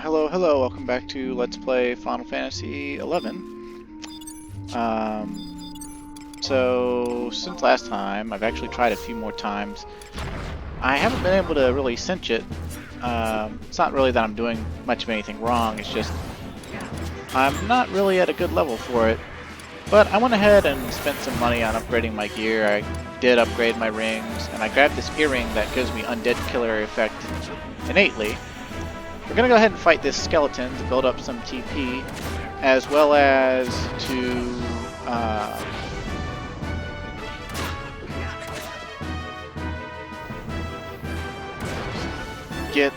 Hello, welcome back to Let's Play Final Fantasy XI. So, since last time, I've actually tried a few more times. I haven't been able to really cinch it. It's not really that I'm doing much of anything wrong, it's just I'm not really at a good level for it. But I went ahead and spent some money on upgrading my gear. I did upgrade my rings, and I grabbed this earring that gives me undead killer effect innately. We're going to go ahead and fight this skeleton to build up some TP, as well as to get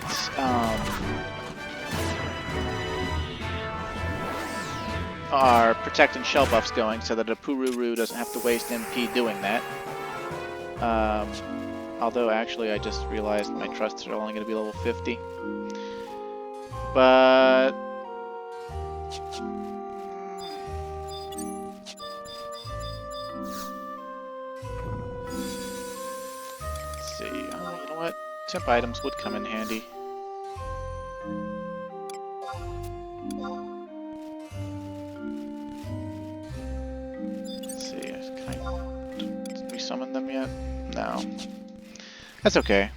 our protect and shell buffs going so that a Pururu doesn't have to waste MP doing that. Although actually I just realized my trusts are only going to be level 50. But let's see. You know what? Temp items would come in handy. Let's see. Can I resummon them yet? No. That's okay.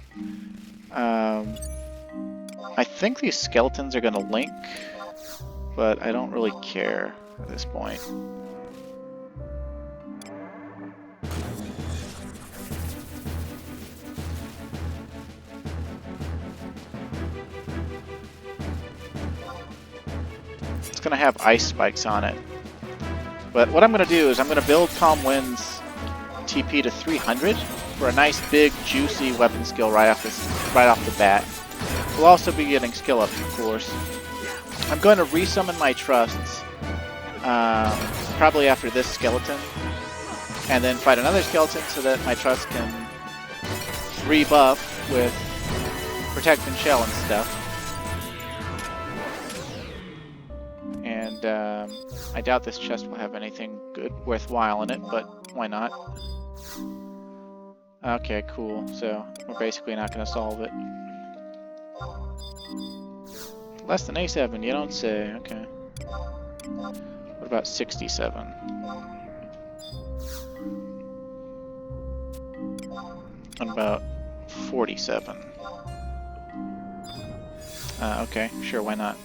I think these skeletons are going to link, but I don't really care at this point. It's going to have ice spikes on it. But what I'm going to do is I'm going to build Calm Wind's TP to 300 for a nice big juicy weapon skill right off the bat. We'll also be getting skill ups, of course. I'm going to resummon my trusts, probably after this skeleton, and then fight another skeleton so that my trusts can rebuff with protect and shell and stuff. And I doubt this chest will have anything good, worthwhile in it, but why not? Okay, cool. So we're basically not going to solve it. Less than A7, you don't say. Okay. What about 67? What about 47? Okay, sure, why not?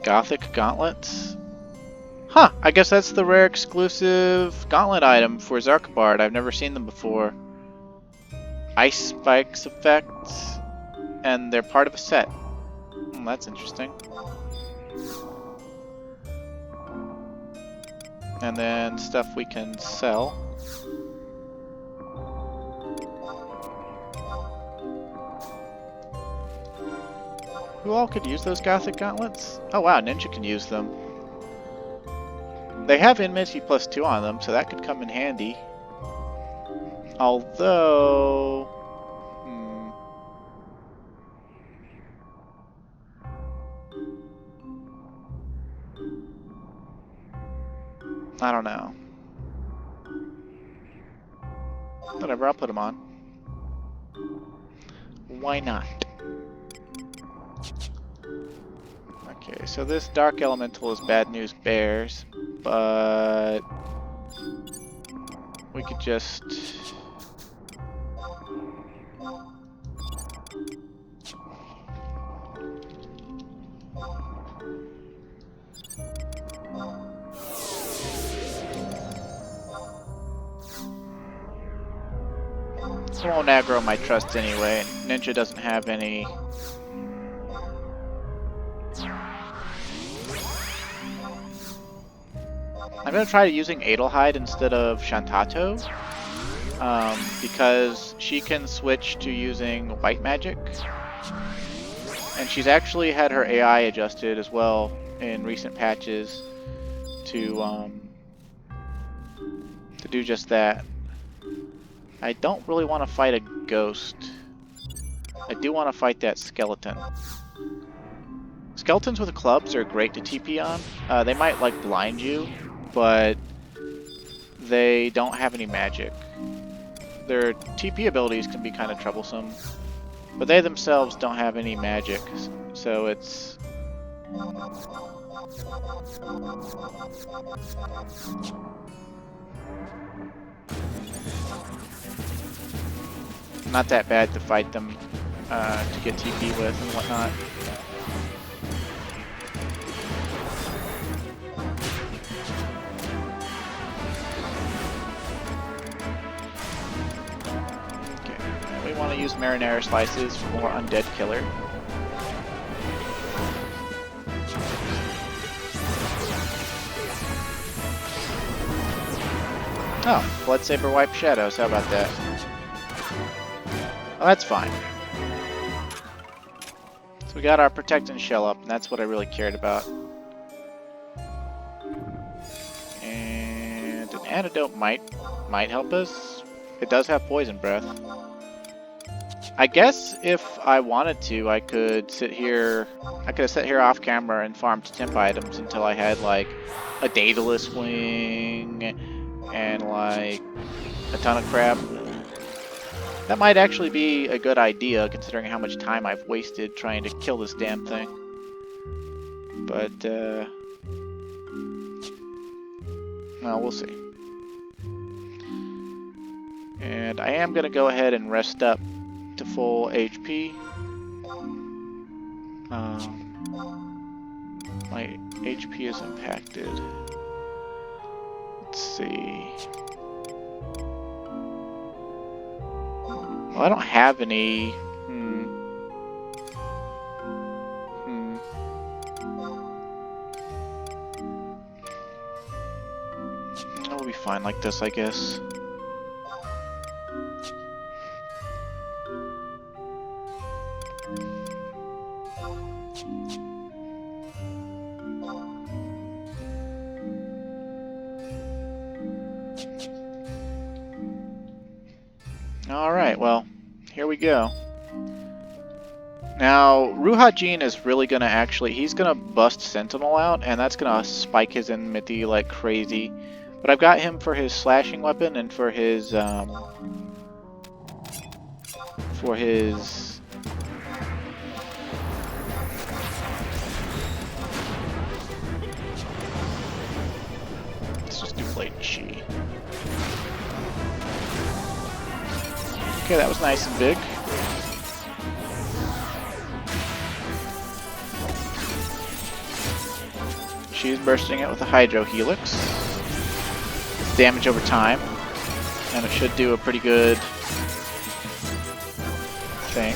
Gothic gauntlets? Huh, I guess that's the rare exclusive gauntlet item for Zarkabard. I've never seen them before. Ice spikes effects. And they're part of a set. That's interesting. And then stuff we can sell. Who all could use those Gothic gauntlets? Oh wow, Ninja can use them. They have enmity +2 on them, so that could come in handy. Although... I don't know. Whatever, I'll put them on. Why not? Okay, so this Dark Elemental is Bad News Bears, but we could just... I won't aggro my trust anyway, and Ninja doesn't have any... I'm going to try using Adelheid instead of Shantato, because she can switch to using white magic, and she's actually had her AI adjusted as well in recent patches to do just that. I don't really want to fight a ghost. I do want to fight that skeleton. Skeletons with clubs are great to TP on. They might like blind you, but they don't have any magic. Their TP abilities can be kind of troublesome, but they themselves don't have any magic. So it's... not that bad to fight them, to get TP with and whatnot. Okay, we want to use marinara slices for more undead killer. Oh, Blood Saber wipe shadows, how about that? Oh, that's fine. So we got our Protect and Shell up, and that's what I really cared about. And an antidote might help us. It does have Poison Breath. I guess if I wanted to, I could sit here. I could have sat here off camera and farmed temp items until I had like a Daedalus Wing and like a ton of crap. That might actually be a good idea, considering how much time I've wasted trying to kill this damn thing. But, well, we'll see. And I am going to go ahead and rest up to full HP. My HP is impacted. Let's see. Well, I don't have any. It'll be fine like this, I guess. Alright, well, here we go. Now, Ruhajin is really gonna he's gonna bust Sentinel out, and that's gonna spike his enmity like crazy. But I've got him for his slashing weapon and for his, let's just do Blade Chi. Okay, that was nice and big. She's bursting it with a Hydro Helix. It's damage over time, and it should do a pretty good thing.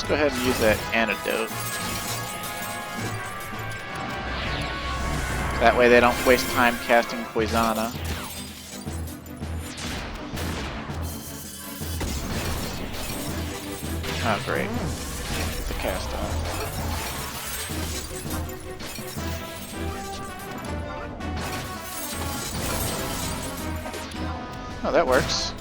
Go ahead and use that antidote. That way they don't waste time casting Poisana. Oh great. Get the cast off. Oh, that works.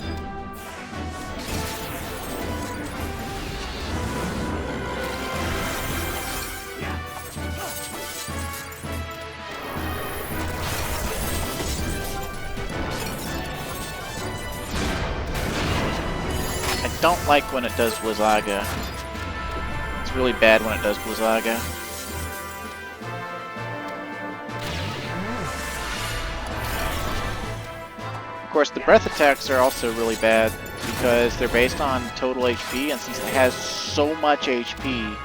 I don't like when it does Blizzaga. It's really bad when it does Blizzaga. Of course, the breath attacks are also really bad because they're based on total HP, and since it has so much HP,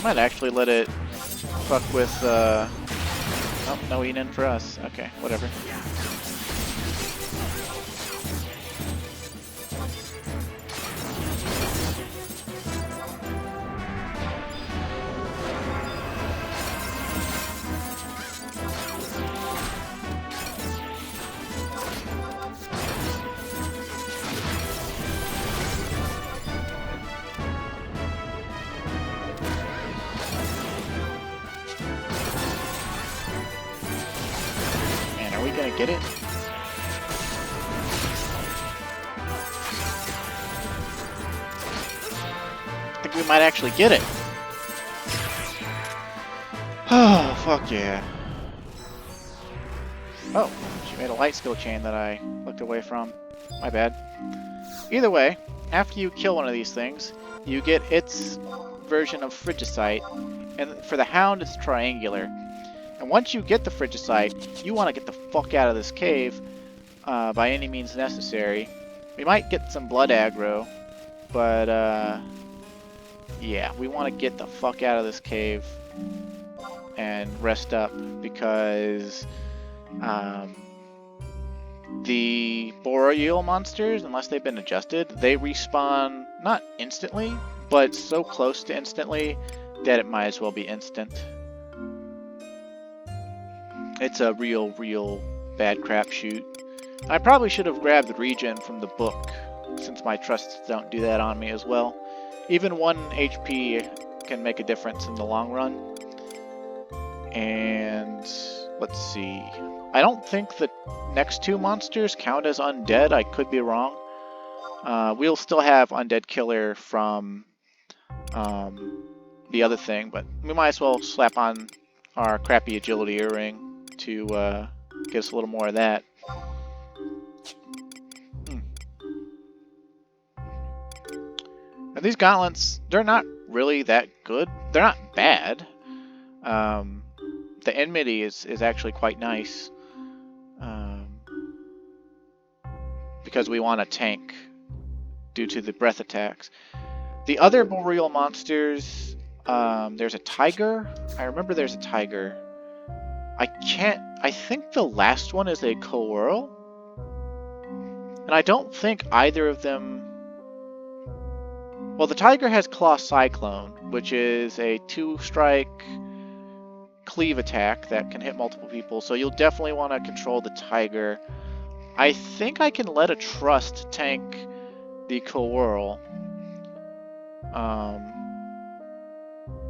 I might actually let it fuck with, oh, no eating for us. Okay, whatever. gonna get it? I think we might actually get it. Oh, fuck yeah. Oh, she made a light skill chain that I looked away from. My bad. Either way, after you kill one of these things, you get its version of Frigicite, and for the Hound it's triangular. And once you get the Frigicite, you want to get the fuck out of this cave by any means necessary. We might get some blood aggro, but yeah, we want to get the fuck out of this cave and rest up, because the Boreal monsters, unless they've been adjusted, they respawn not instantly, but so close to instantly that it might as well be instant. It's a real bad crapshoot. I probably should have grabbed the regen from the book, since my trusts don't do that on me as well. Even 1 HP can make a difference in the long run. And let's see. I don't think the next 2 monsters count as undead. I could be wrong. We'll still have Undead Killer from the other thing, but we might as well slap on our crappy agility earring to get us a little more of that. And these gauntlets, they're not really that good. They're not bad. The enmity is actually quite nice. Because we want a tank due to the breath attacks. The other Boreal monsters, there's a tiger. I remember there's a tiger. I think the last one is a Coeurl. And I don't think either of them... Well, the tiger has Claw Cyclone, which is a 2-strike cleave attack that can hit multiple people, so you'll definitely want to control the tiger. I think I can let a trust tank the Coeurl,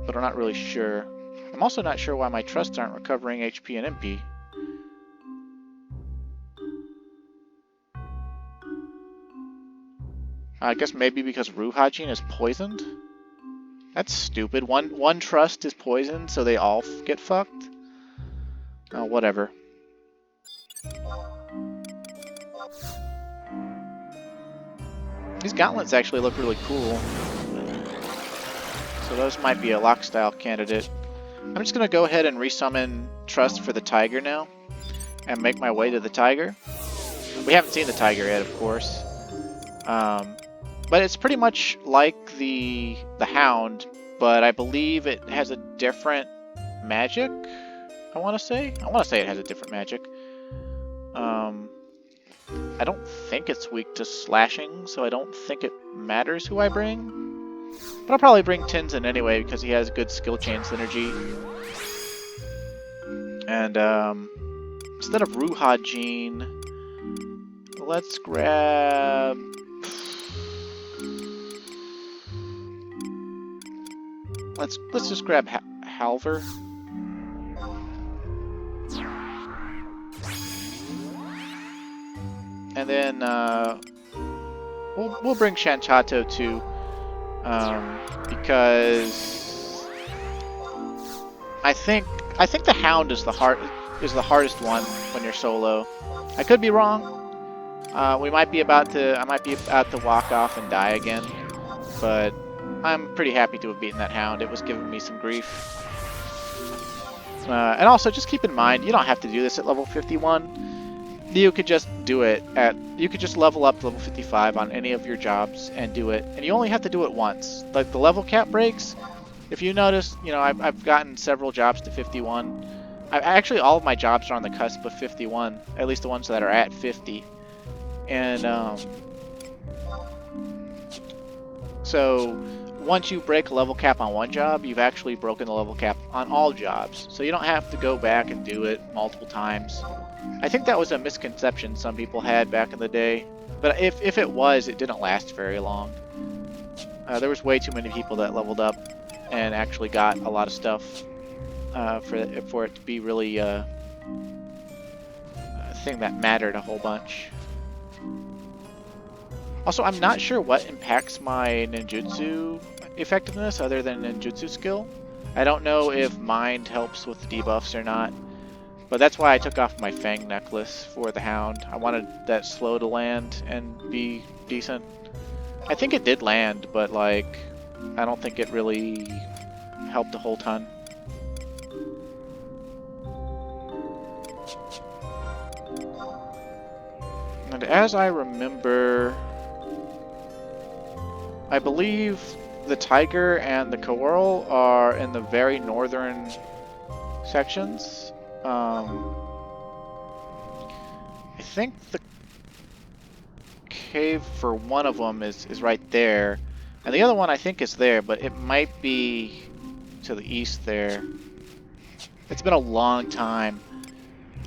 but I'm not really sure. I'm also not sure why my trusts aren't recovering HP and MP. I guess maybe because Ruhajin is poisoned? That's stupid. One trust is poisoned, so they all get fucked? Oh, whatever. These gauntlets actually look really cool. So those might be a lock style candidate. I'm just going to go ahead and resummon Trust for the Tiger now. And make my way to the Tiger. We haven't seen the Tiger yet, of course. But it's pretty much like the Hound, but I believe it has a different magic, I want to say. I want to say it has a different magic. I don't think it's weak to slashing, so I don't think it matters who I bring. But I'll probably bring Tenzin anyway, because he has good skill chain synergy. And instead of Ruhajin, let's grab... Let's just grab Halver. And then we'll bring Shanchato too, because I think the Hound is the hardest one when you're solo. I could be wrong. I might be about to walk off and die again, but I'm pretty happy to have beaten that Hound. It was giving me some grief. And also, just keep in mind, you don't have to do this at level 51. You could just do it you could just level up to level 55 on any of your jobs and do it. And you only have to do it once. Like the level cap breaks, if you notice, you know, I've gotten several jobs to 51. Actually, all of my jobs are on the cusp of 51, at least the ones that are at 50. And so once you break a level cap on one job, you've actually broken the level cap on all jobs. So you don't have to go back and do it multiple times. I think that was a misconception some people had back in the day. But if it was, it didn't last very long. There was way too many people that leveled up and actually got a lot of stuff for it to be really thing that mattered a whole bunch. Also, I'm not sure what impacts my ninjutsu effectiveness other than ninjutsu skill. I don't know if mind helps with the debuffs or not, but that's why I took off my Fang necklace for the Hound. I wanted that slow to land and be decent. I think it did land, but like, I don't think it really helped a whole ton. And as I remember, I believe the tiger and the coral are in the very northern sections. I think the cave for one of them is right there, and the other one I think is there, but it might be to the east there. It's been a long time.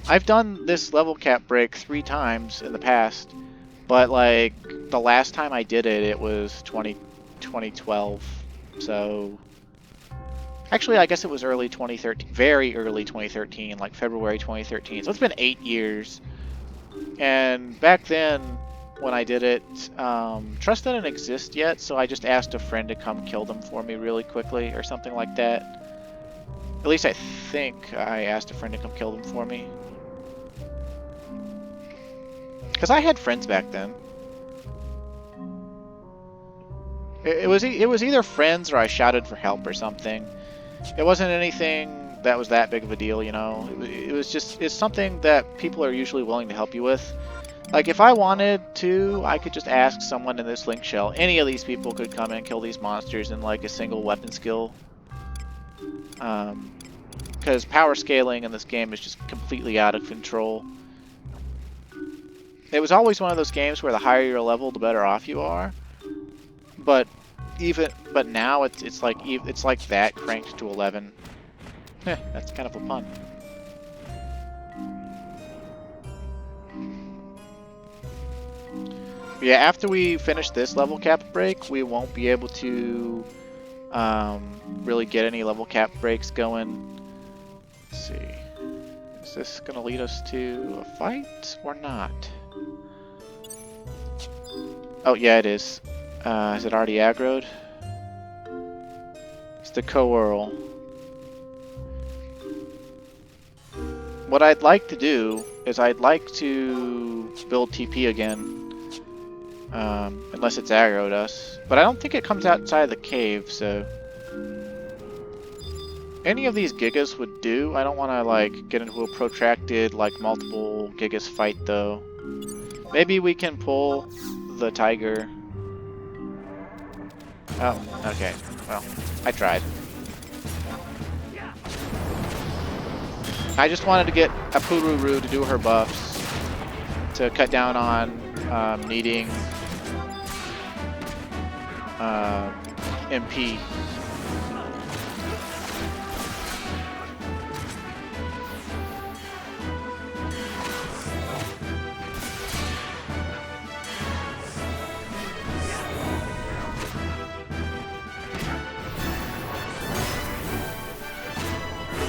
I've done this level cap break 3 times in the past, but like the last time I did it, it was 2012. So actually, I guess it was early 2013, very early 2013, like February 2013. So it's been 8 years. And back then, when I did it, Trust didn't exist yet, so I just asked a friend to come kill them for me really quickly or something like that. At least I think I asked a friend to come kill them for me. Because I had friends back then. It was either friends or I shouted for help or something. It wasn't anything that was that big of a deal, you know. It's something that people are usually willing to help you with. Like if I wanted to, I could just ask someone in this link shell. Any of these people could come and kill these monsters in like a single weapon skill. Because power scaling in this game is just completely out of control. It was always one of those games where the higher your level, the better off you are. But now it's like that cranked to 11. Heh, that's kind of a pun. Yeah, after we finish this level cap break, we won't be able to really get any level cap breaks going. Let's see. Is this going to lead us to a fight or not? Oh, yeah, it is. Is it already aggroed? It's the coral. What I'd like to do is I'd like to build TP again. Unless it's aggroed us. But I don't think it comes outside the cave, so... Any of these gigas would do. I don't want to, like, get into a protracted, like, multiple gigas fight, though. Maybe we can pull the tiger. Oh, okay. Well, I tried. I just wanted to get a Pururu to do her buffs. To cut down on needing MP.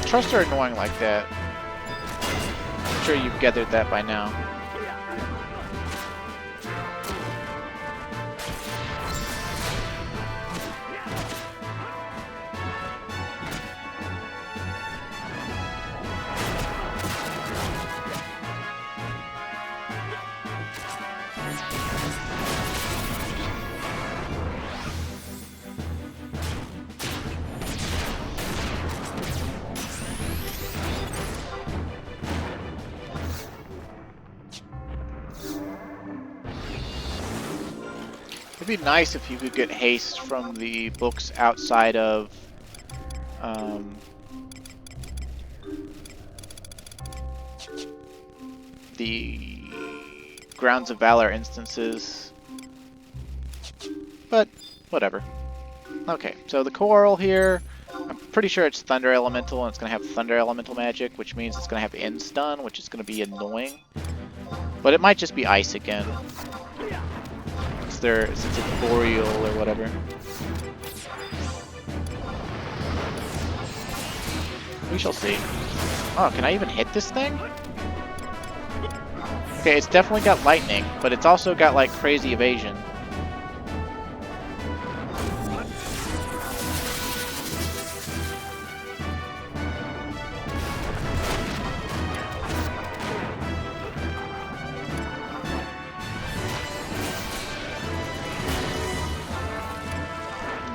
Trusts are annoying like that. I'm sure you've gathered that by now. It'd be nice if you could get haste from the books outside of the Grounds of Valor instances, but whatever. Okay, so the coral here, I'm pretty sure it's Thunder Elemental, and it's going to have Thunder Elemental magic, which means it's going to have End Stun, which is going to be annoying. But it might just be Ice again. Since it's Boreal or whatever. We shall see. Oh, can I even hit this thing? Okay, it's definitely got lightning, but it's also got like crazy evasion.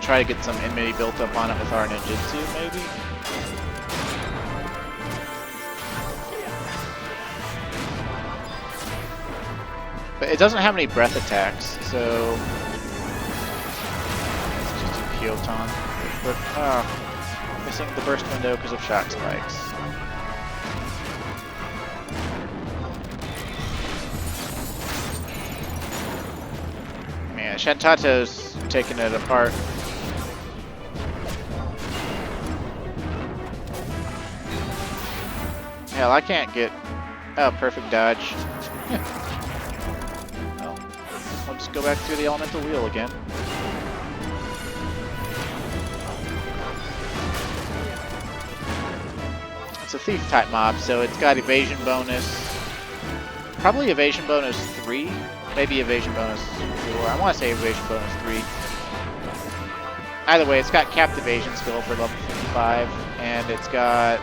Try to get some enmity built up on it with our ninjutsu, maybe? But it doesn't have any breath attacks, so... It's just a Pyoton. But, missing the burst window because of shock spikes. Man, Shantato's taking it apart. Hell, I can't get... Oh, perfect dodge. Well, I'll just go back through the elemental wheel again. It's a thief type mob, so it's got evasion bonus. Probably evasion bonus 3. Maybe evasion bonus 4. I want to say evasion bonus 3. Either way, it's got capped evasion skill for level 55, and it's got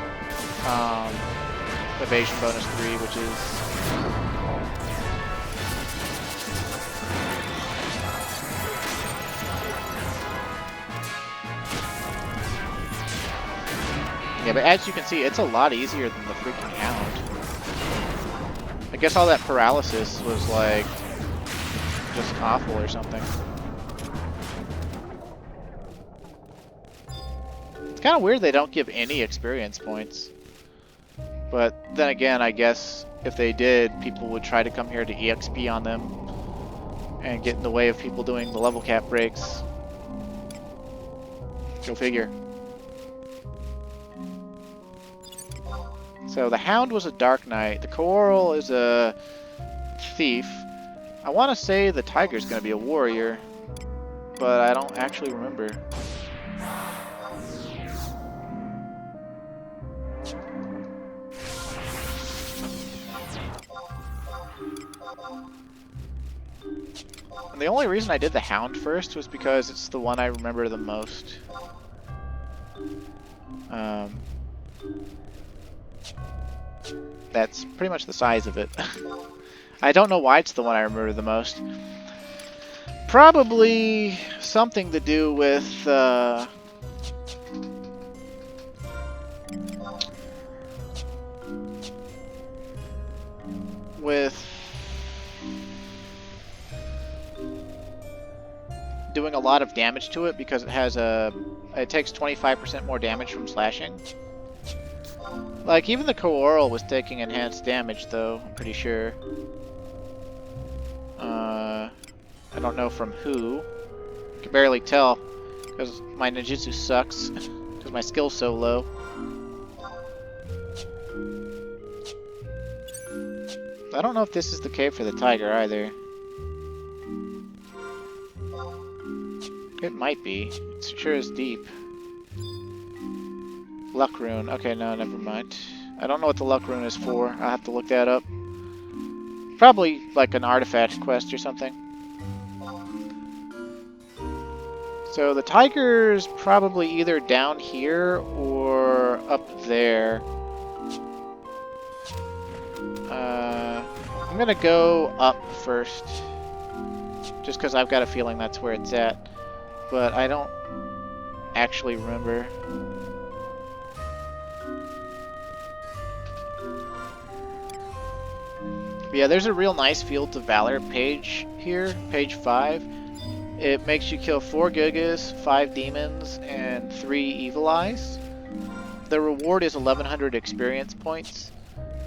evasion bonus 3, which is... Yeah, but as you can see, it's a lot easier than the freaking Hound. I guess all that paralysis was like just awful or something. It's kind of weird they don't give any experience points. But then again, I guess if they did, people would try to come here to EXP on them and get in the way of people doing the level cap breaks. Go figure. So the Hound was a Dark Knight, the Coral is a Thief. I want to say the Tiger's going to be a Warrior, but I don't actually remember. And the only reason I did the Hound first was because it's the one I remember the most. That's pretty much the size of it. I don't know why it's the one I remember the most. Probably something to do with doing a lot of damage to it, because it has it takes 25% more damage from slashing. Like, even the Coral was taking enhanced damage, though, I'm pretty sure. I don't know from who. I can barely tell, because my ninjutsu sucks, because my skill's so low. I don't know if this is the cave for the Tiger, either. It might be. It sure is deep. Luck rune. Okay, no, never mind. I don't know what the luck rune is for. I'll have to look that up. Probably like an artifact quest or something. So the Tiger's probably either down here or up there. I'm gonna go up first, just because I've got a feeling that's where it's at, but I don't actually remember. Yeah, there's a real nice Fields of Valor page here, page 5. It makes you kill 4 Gigas, 5 Demons, and 3 Evil Eyes. The reward is 1100 experience points,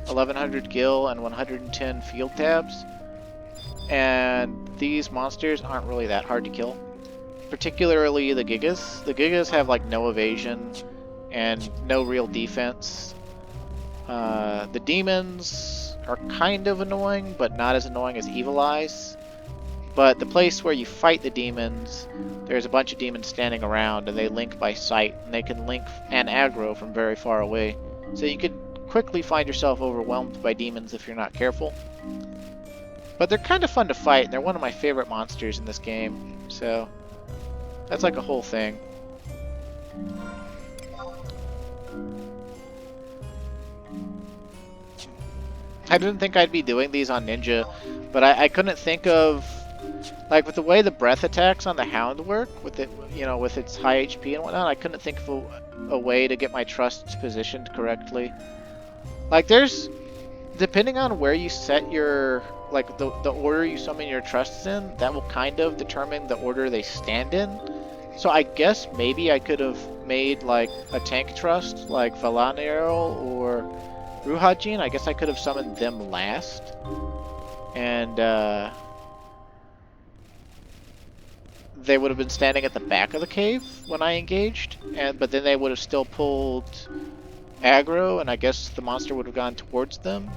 1100 gil, and 110 field tabs. And these monsters aren't really that hard to kill. Particularly the Gigas. The Gigas have like no evasion and no real defense. The Demons are kind of annoying, but not as annoying as Evil Eyes. But the place where you fight the demons, there's a bunch of demons standing around, and they link by sight, and they can link and aggro from very far away. So you could quickly find yourself overwhelmed by demons if you're not careful. But they're kind of fun to fight, and they're one of my favorite monsters in this game, so that's like a whole thing. I didn't think I'd be doing these on Ninja, but I couldn't think of, like, with the way the breath attacks on the Hound work, with it, you know, with its high HP and whatnot, I couldn't think of a way to get my trusts positioned correctly. Like, there's, depending on where you set your, like, the order you summon your trusts in, that will kind of determine the order they stand in. So I guess maybe I could have made, like, a tank trust, like Valanero or Ruhajin. I guess I could have summoned them last. And, they would have been standing at the back of the cave when I engaged, but then they would have still pulled aggro, and I guess the monster would have gone towards them.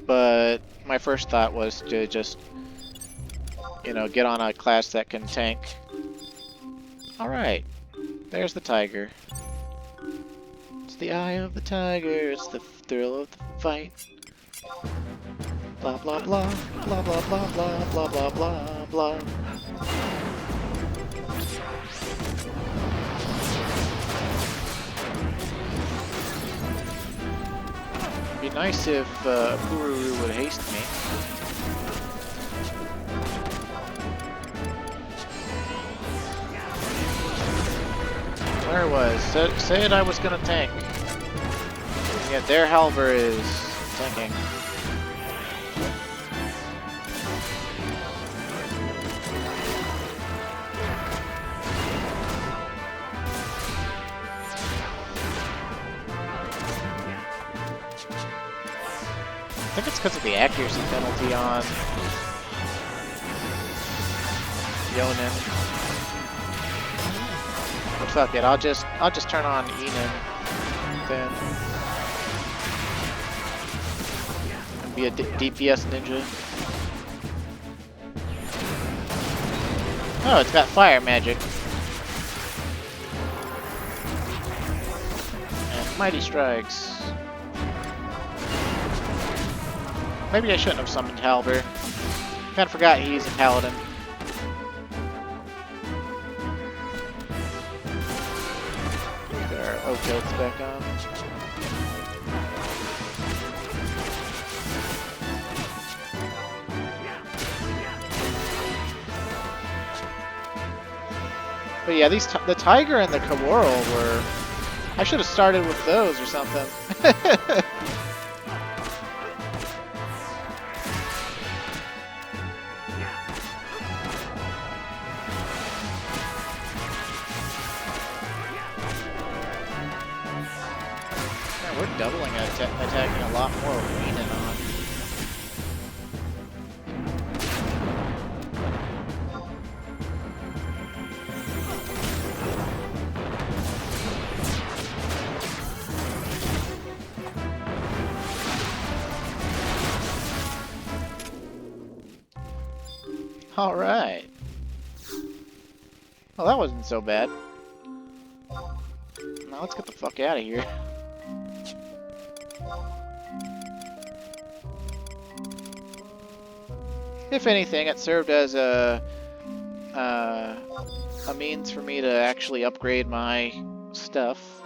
But my first thought was to just, you know, get on a class that can tank. Alright, there's the tiger. It's the eye of the tiger, it's the thrill of the fight. Blah blah blah, blah blah blah blah blah blah blah blah. It'd be nice if Pururu would haste me. There it was. Said I was gonna tank. And yet their Halber is tanking. I think it's because of the accuracy penalty on Yonin. But fuck it, I'll just turn on Enon then and be a DPS ninja. Oh, it's got fire magic. And mighty strikes. Maybe I shouldn't have summoned Halber. Kinda forgot he's a paladin. Get our O-Kilts back on. But yeah, the Tiger and the Kaworal were... I should have started with those or something. We're doubling attacking a lot more with Enon on. Alright. Well, that wasn't so bad. Now let's get the fuck out of here. If anything, it served as a means for me to actually upgrade my stuff.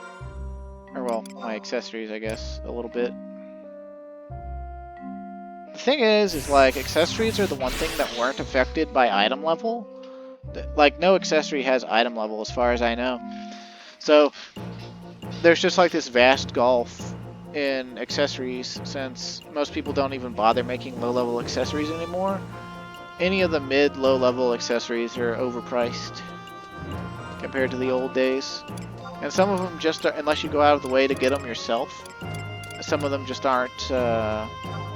Or, well, my accessories, I guess, a little bit. The thing is like, accessories are the one thing that weren't affected by item level. Like, no accessory has item level, as far as I know. So, there's just like this vast gulf in accessories, since most people don't even bother making low-level accessories anymore. Any of the mid-low-level accessories are overpriced compared to the old days. And some of them just are, unless you go out of the way to get them yourself, some of them just aren't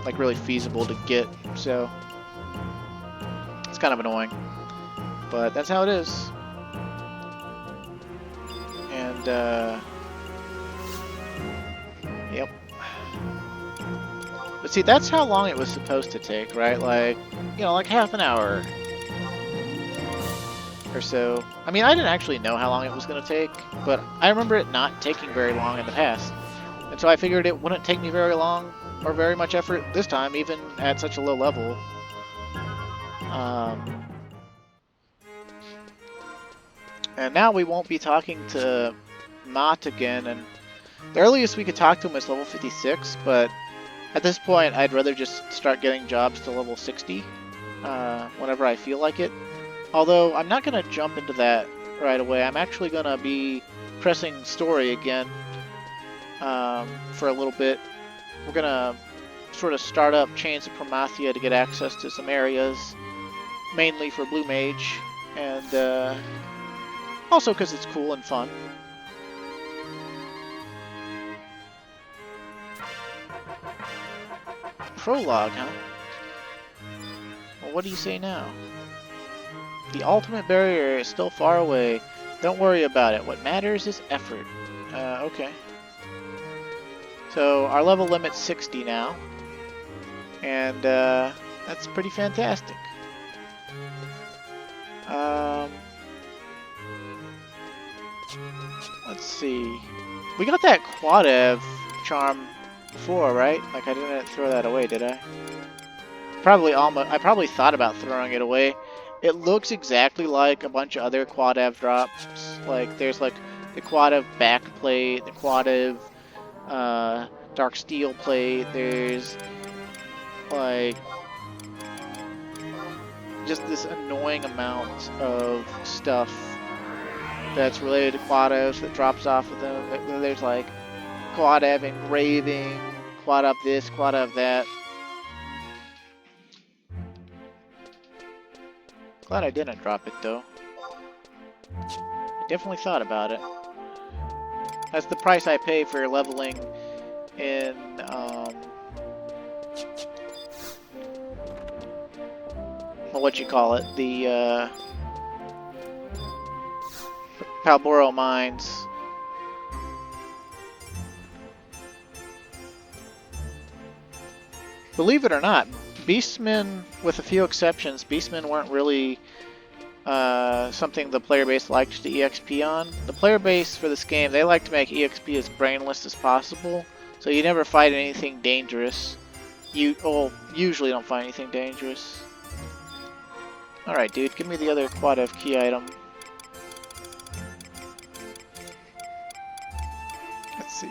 like really feasible to get, so it's kind of annoying. But that's how it is. And yep. But see, that's how long it was supposed to take, right? Like, you know, like half an hour. or so. I mean, I didn't actually know how long it was going to take, but I remember it not taking very long in the past. And so I figured it wouldn't take me very long or very much effort this time, even at such a low level. And now we won't be talking to Mott again, and the earliest we could talk to him is level 56, but at this point I'd rather just start getting jobs to level 60 whenever I feel like it. Although I'm not going to jump into that right away. I'm actually going to be pressing story again for a little bit. We're going to sort of start up Chains of Promathia to get access to some areas, mainly for Blue Mage, and also because it's cool and fun. Prologue, huh? Well, what do you say now? The ultimate barrier is still far away. Don't worry about it. What matters is effort. Okay. So our level limit's 60 now. And that's pretty fantastic. Let's see. We got that Quadev charm before, right? Like I didn't throw that away, did I? I probably thought about throwing it away. It looks exactly like a bunch of other Quadev drops. Like there's like the Quadev backplate, the Quadev dark steel plate. There's like just this annoying amount of stuff that's related to Quadevs that drops off of them. There's like Quadev engraving, Quadev this, Quadev that. Glad I didn't drop it though. I definitely thought about it. That's the price I pay for leveling in what you call it, the Boreal Mines. Believe it or not, Beastmen, with a few exceptions, Beastmen weren't really something the player base liked to EXP on. The player base for this game, they like to make EXP as brainless as possible, so you never fight anything dangerous. You usually don't find anything dangerous. Alright, dude, give me the other Quadev key item. Let's see.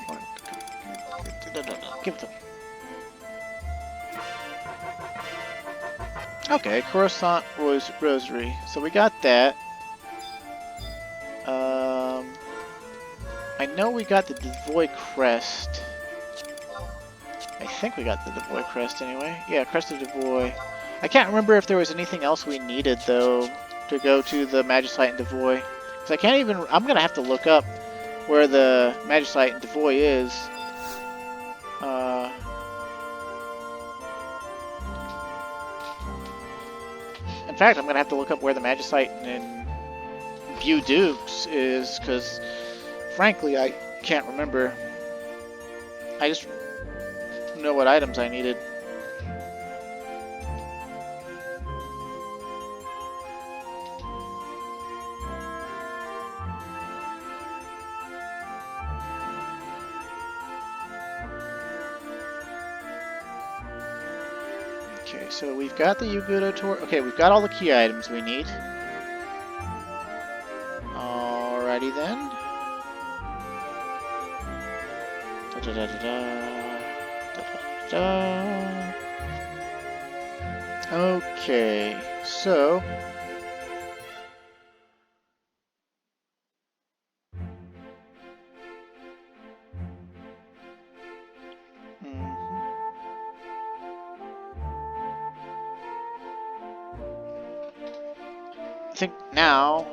Give it to me. Okay, Coruscant Rosary. So we got that. I know we got the Devoy Crest. I think we got the Devoy Crest anyway. Yeah, Crest of Devoy. I can't remember if there was anything else we needed, though, to go to the Magicite and Devoy. Because I can't even... I'm going to have to look up where the Magicite and Devoy is. In fact, I'm going to have to look up where the Magicite and View Dukes is, because, frankly, I can't remember. I just know what items I needed. Okay, so we've got the Yugudo Tor. Okay, we've got all the key items we need. Alrighty then. Okay, so I think now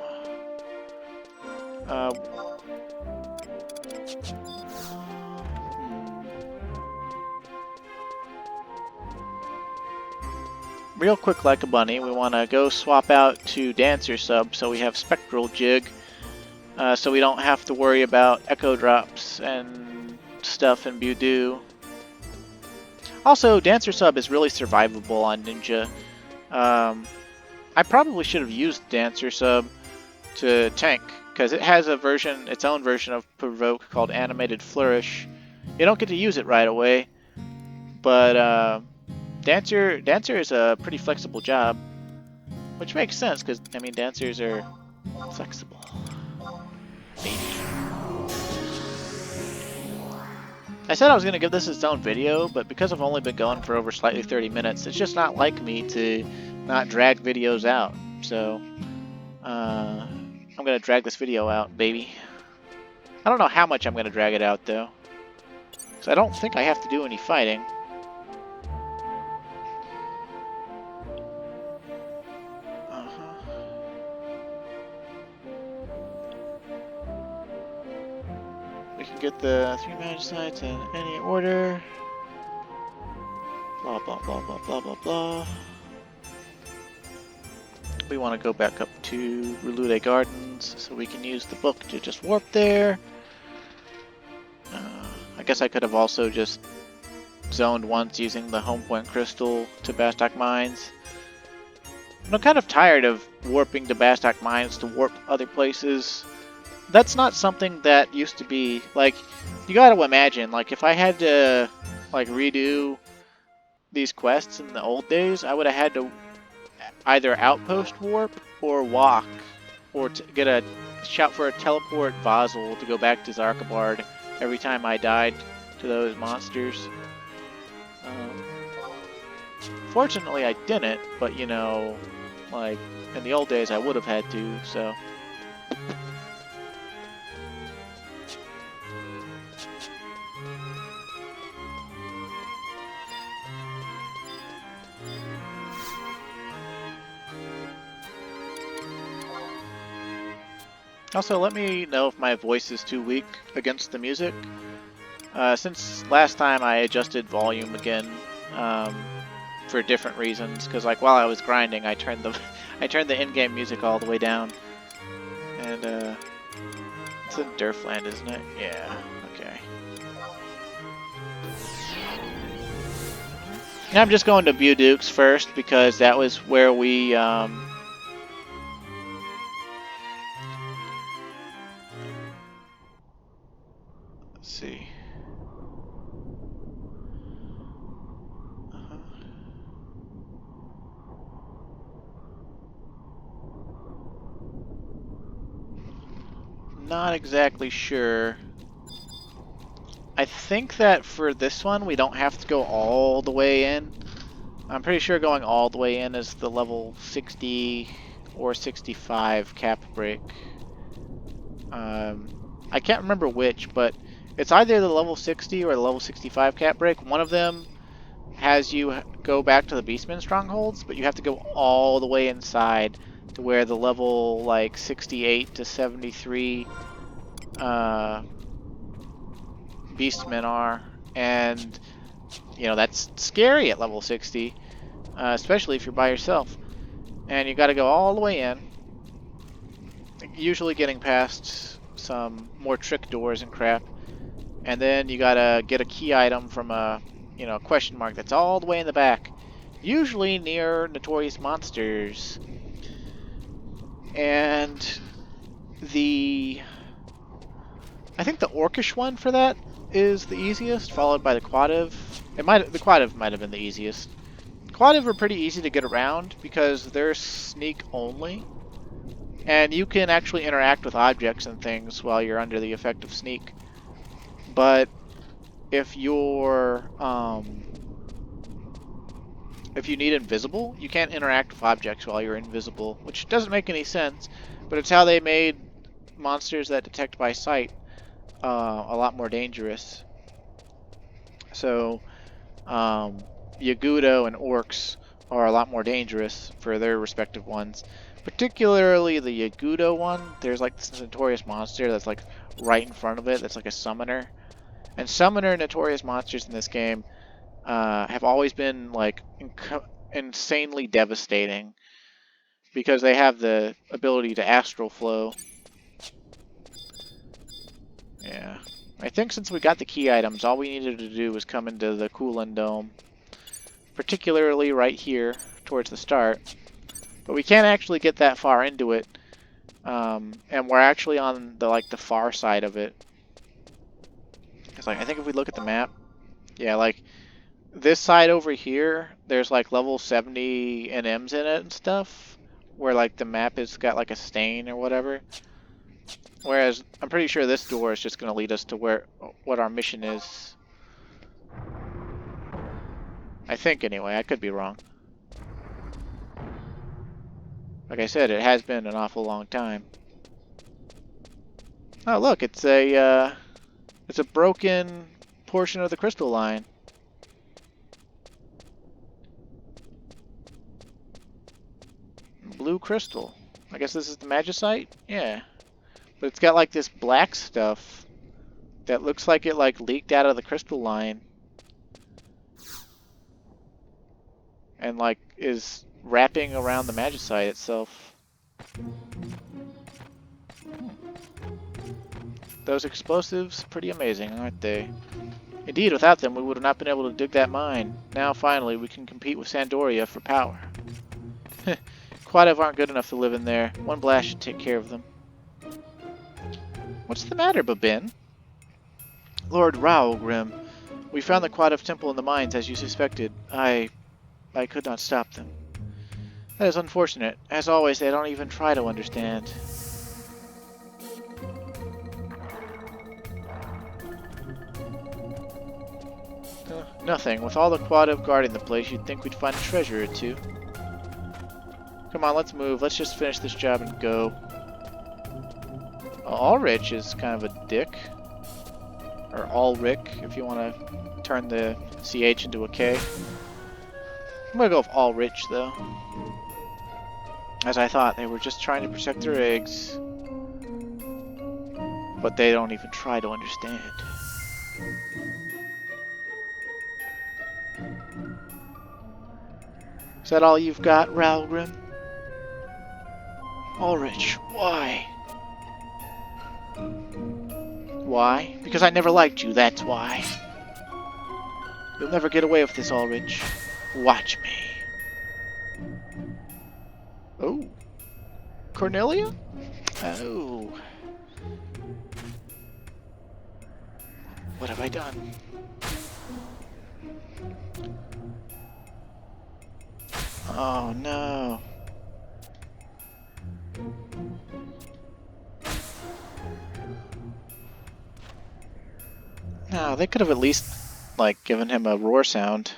real quick, like a bunny, we want to go swap out to Dancer Sub so we have Spectral Jig, so we don't have to worry about Echo Drops and stuff in Budu. Also, Dancer Sub is really survivable on Ninja. I probably should have used Dancer Sub to tank, because it has a version, its own version of Provoke called Animated Flourish. You don't get to use it right away, but Dancer is a pretty flexible job, which makes sense because I mean dancers are flexible. Maybe. I said I was going to give this its own video, but because I've only been going for over slightly 30 minutes, it's just not like me to not drag videos out. So, I'm going to drag this video out, baby. I don't know how much I'm going to drag it out, though. Because I don't think I have to do any fighting. We can get the 3 managed sites in any order. Blah, blah, blah, blah, blah, blah, blah. We want to go back up to Relude Gardens so we can use the book to just warp there. I guess I could have also just zoned once using the home point crystal to Bastok Mines. I'm kind of tired of warping to Bastok Mines to warp other places. That's not something that used to be, like, you gotta imagine, like, if I had to, like, redo these quests in the old days, I would have had to either outpost warp or walk, or to get a shout for a teleport Vazel to go back to Zarkabard every time I died to those monsters. Fortunately, I didn't, but, you know, like, in the old days I would have had to, so... Also, let me know if my voice is too weak against the music. Since last time I adjusted volume again for different reasons, because like while I was grinding, I turned the in-game music all the way down, and it's in Durfland, isn't it? Yeah. Okay. Now I'm just going to Budukes first because that was where we. See. Not exactly sure. I think that for this one we don't have to go all the way in. I'm pretty sure going all the way in is the level 60 or 65 cap break. I can't remember which, but it's either the level 60 or the level 65 cap break. One of them has you go back to the Beastman strongholds, but you have to go all the way inside to where the level like 68 to 73 Beastmen are, and you know that's scary at level 60, especially if you're by yourself. And you got to go all the way in, usually getting past some more trick doors and crap, and then you gotta get a key item from a question mark that's all the way in the back, usually near notorious monsters. And I think the Orcish one for that is the easiest, followed by the Quadiv. The Quadiv might have been the easiest. Quadiv are pretty easy to get around because they're sneak only. And you can actually interact with objects and things while you're under the effect of sneak. But if you're if you need invisible, you can't interact with objects while you're invisible, which doesn't make any sense, but it's how they made monsters that detect by sight a lot more dangerous. So Yagudo and Orcs are a lot more dangerous for their respective ones. Particularly the Yagudo one, there's like this notorious monster that's like right in front of it, that's like a summoner. And summoner notorious monsters in this game have always been like insanely devastating because they have the ability to astral flow. Yeah. I think since we got the key items, all we needed to do was come into the Kulin Dome. Particularly right here, towards the start. But we can't actually get that far into it And we're actually on the far side of it. It's like, I think if we look at the map, yeah, like this side over here, there's like level 70 NMs in it and stuff, where like the map has got like a stain or whatever. Whereas I'm pretty sure this door is just going to lead us to what our mission is. I think anyway, I could be wrong. Like I said, it has been an awful long time. Oh look, it's a broken portion of the crystal line. Blue crystal. I guess this is the magicite? Yeah. But it's got like this black stuff that looks like it like leaked out of the crystal line. And like is wrapping around the magicite itself. Those explosives, pretty amazing, aren't they? Indeed, without them we would have not been able to dig that mine. Now finally we can compete with Sandoria for power. Quadev aren't good enough to live in there. One blast should take care of them. What's the matter, Babin? Lord Raulgrim, we found the Quadev temple in the mines as you suspected. I could not stop them. That is unfortunate. As always, they don't even try to understand. Nothing. With all the Quadev guarding the place, you'd think we'd find a treasure or two. Come on, let's move. Let's just finish this job and go. Ulrich is kind of a dick. Or Ulrich, if you want to turn the CH into a K. I'm going to go with Ulrich, though. As I thought, they were just trying to protect their eggs. But they don't even try to understand. Is that all you've got, Raulgrim? Ulrich, why? Why? Because I never liked you, that's why. You'll never get away with this, Ulrich. Watch me. Oh. Cornelia? Oh. What have I done? Oh no. No, they could have at least, like, given him a roar sound.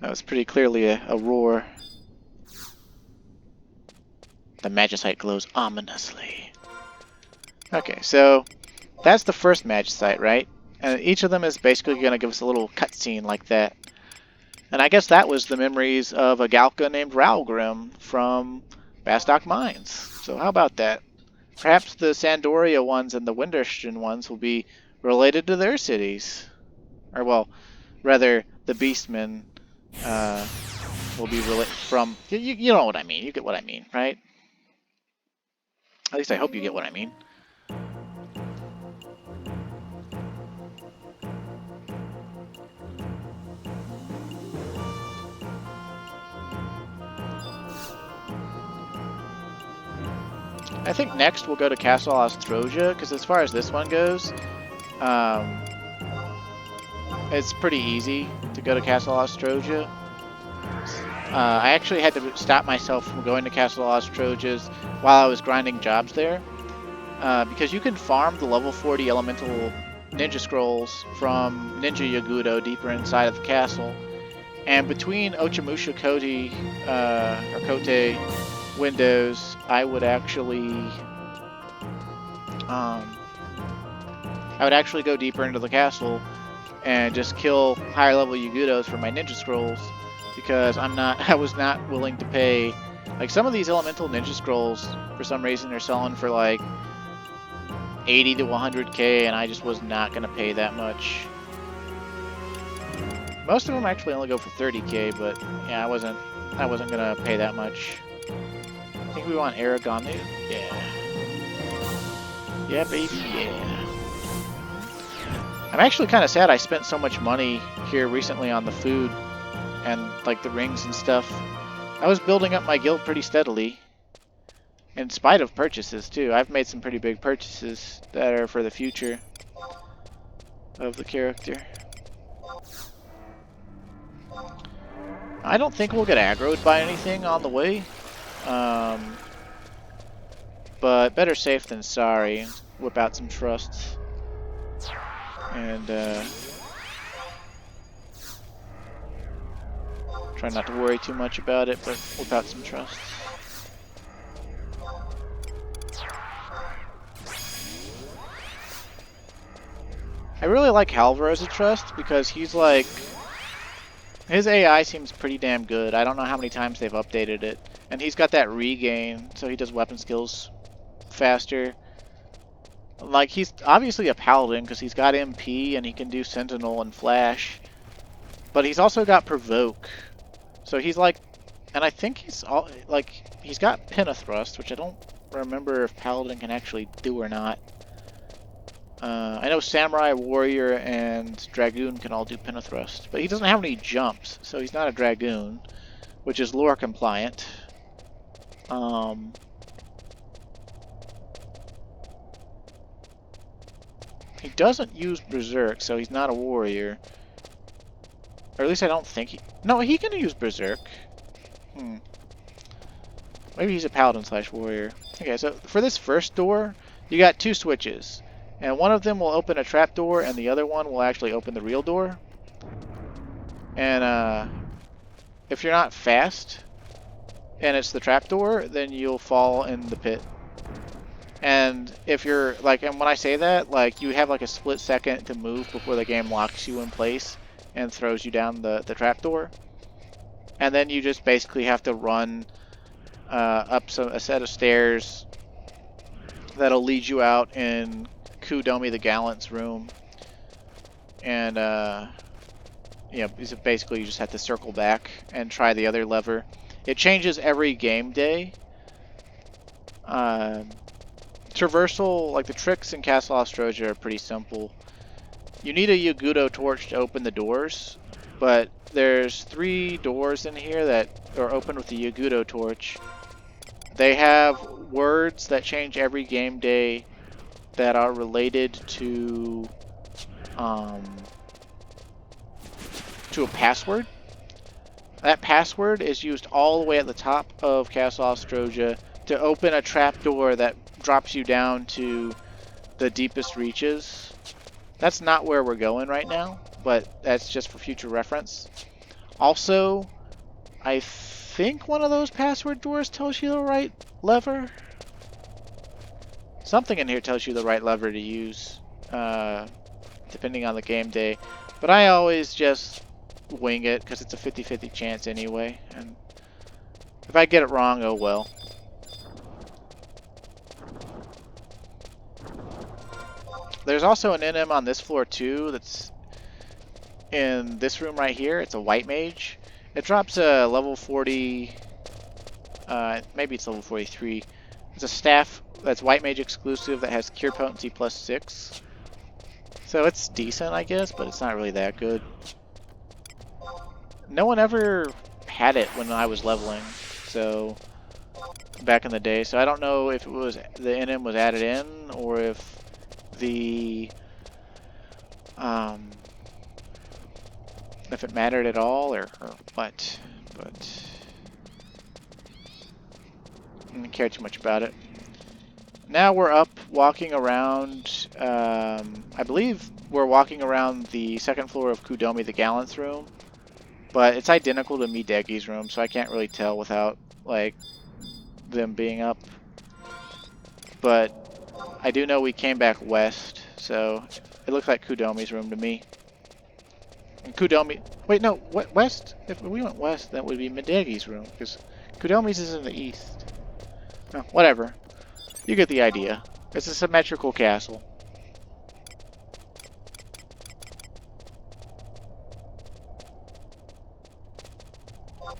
That was pretty clearly a roar. The magicite glows ominously. Okay, so that's the first magicite, right? And each of them is basically going to give us a little cutscene like that. And I guess that was the memories of a Galka named Raulgrim from Bastok Mines. So how about that? Perhaps the Sandoria ones and the Winterstern ones will be related to their cities. Or, well, rather, the Beastmen will be related from... You know what I mean. You get what I mean, right? At least I hope you get what I mean. I think next we'll go to Castle Ostroja, because as far as this one goes, it's pretty easy to go to Castle Ostroja. I actually had to stop myself from going to Castle Ostroja's while I was grinding jobs there, because you can farm the level 40 elemental ninja scrolls from Ninja Yagudo deeper inside of the castle, and between Ochamusha Kote, or Kote windows, I would actually go deeper into the castle and just kill higher level Yagudos for my ninja scrolls, because I was not willing to pay, like, some of these elemental ninja scrolls for some reason are selling for like 80 to 100k, and I just was not going to pay that much. Most of them actually only go for 30k, but yeah, I wasn't going to pay that much. I think we want Aragonu. Yeah. Yeah, baby, yeah. I'm actually kind of sad I spent so much money here recently on the food and, like, the rings and stuff. I was building up my guild pretty steadily. In spite of purchases, too. I've made some pretty big purchases that are for the future of the character. I don't think we'll get aggroed by anything on the way. But better safe than sorry. Whip out some trusts. And try not to worry too much about it, but whip out some trusts. I really like Halvar as a trust because he's like... His AI seems pretty damn good. I don't know how many times they've updated it. And he's got that regain, so he does weapon skills faster. Like, he's obviously a paladin because he's got MP and he can do Sentinel and Flash. But he's also got Provoke. So he's like... And I think he's all... Like, he's got Penethrust, which I don't remember if Paladin can actually do or not. I know Samurai, Warrior, and Dragoon can all do Penethrust, but he doesn't have any jumps, so he's not a Dragoon, which is lore compliant. He doesn't use Berserk, so he's not a Warrior. Or at least I don't think he... No, he can use Berserk. Maybe he's a Paladin / Warrior. Okay, so for this first door, you got 2 switches. And one of them will open a trap door, and the other one will actually open the real door. And if you're not fast, and it's the trap door, then you'll fall in the pit. And if you're, like, and when I say that, like, you have like a split second to move before the game locks you in place and throws you down the trap door. And then you just basically have to run up a set of stairs that'll lead you out in Kudomi the Gallant's room, and yeah, basically you just have to circle back and try the other lever. It changes every game day. Traversal, like the tricks in Castle Ostroja, are pretty simple. You need a Yagudo torch to open the doors, but there's 3 doors in here that are open with the Yagudo torch. They have words that change every game day that are related to a password. That password is used all the way at the top of Castle Ostroja to open a trapdoor that drops you down to the deepest reaches. That's not where we're going right now, but that's just for future reference. Also, I think one of those password doors tells you the right lever. Something in here tells you the right lever to use, depending on the game day. But I always just wing it, because it's a 50-50 chance anyway. And if I get it wrong, oh well. There's also an NM on this floor too, that's in this room right here. It's a white mage. It drops a level 40, maybe it's level 43. It's a staff that's white mage exclusive that has cure potency +6. So it's decent, I guess, but it's not really that good. No one ever had it when I was leveling, so back in the day. So I don't know if it was the NM was added in or if the if it mattered at all or what, but I didn't care too much about it. Now we're up walking around, I believe we're walking around the second floor of Kudomi the Gallant's room, but it's identical to Midegi's room, so I can't really tell without, like, them being up. But I do know we came back west, so it looks like Kudomi's room to me. And Kudomi... Wait, no, west? If we went west, that would be Midegi's room, because Kudomi's is in the east. No, whatever. You get the idea. It's a symmetrical castle.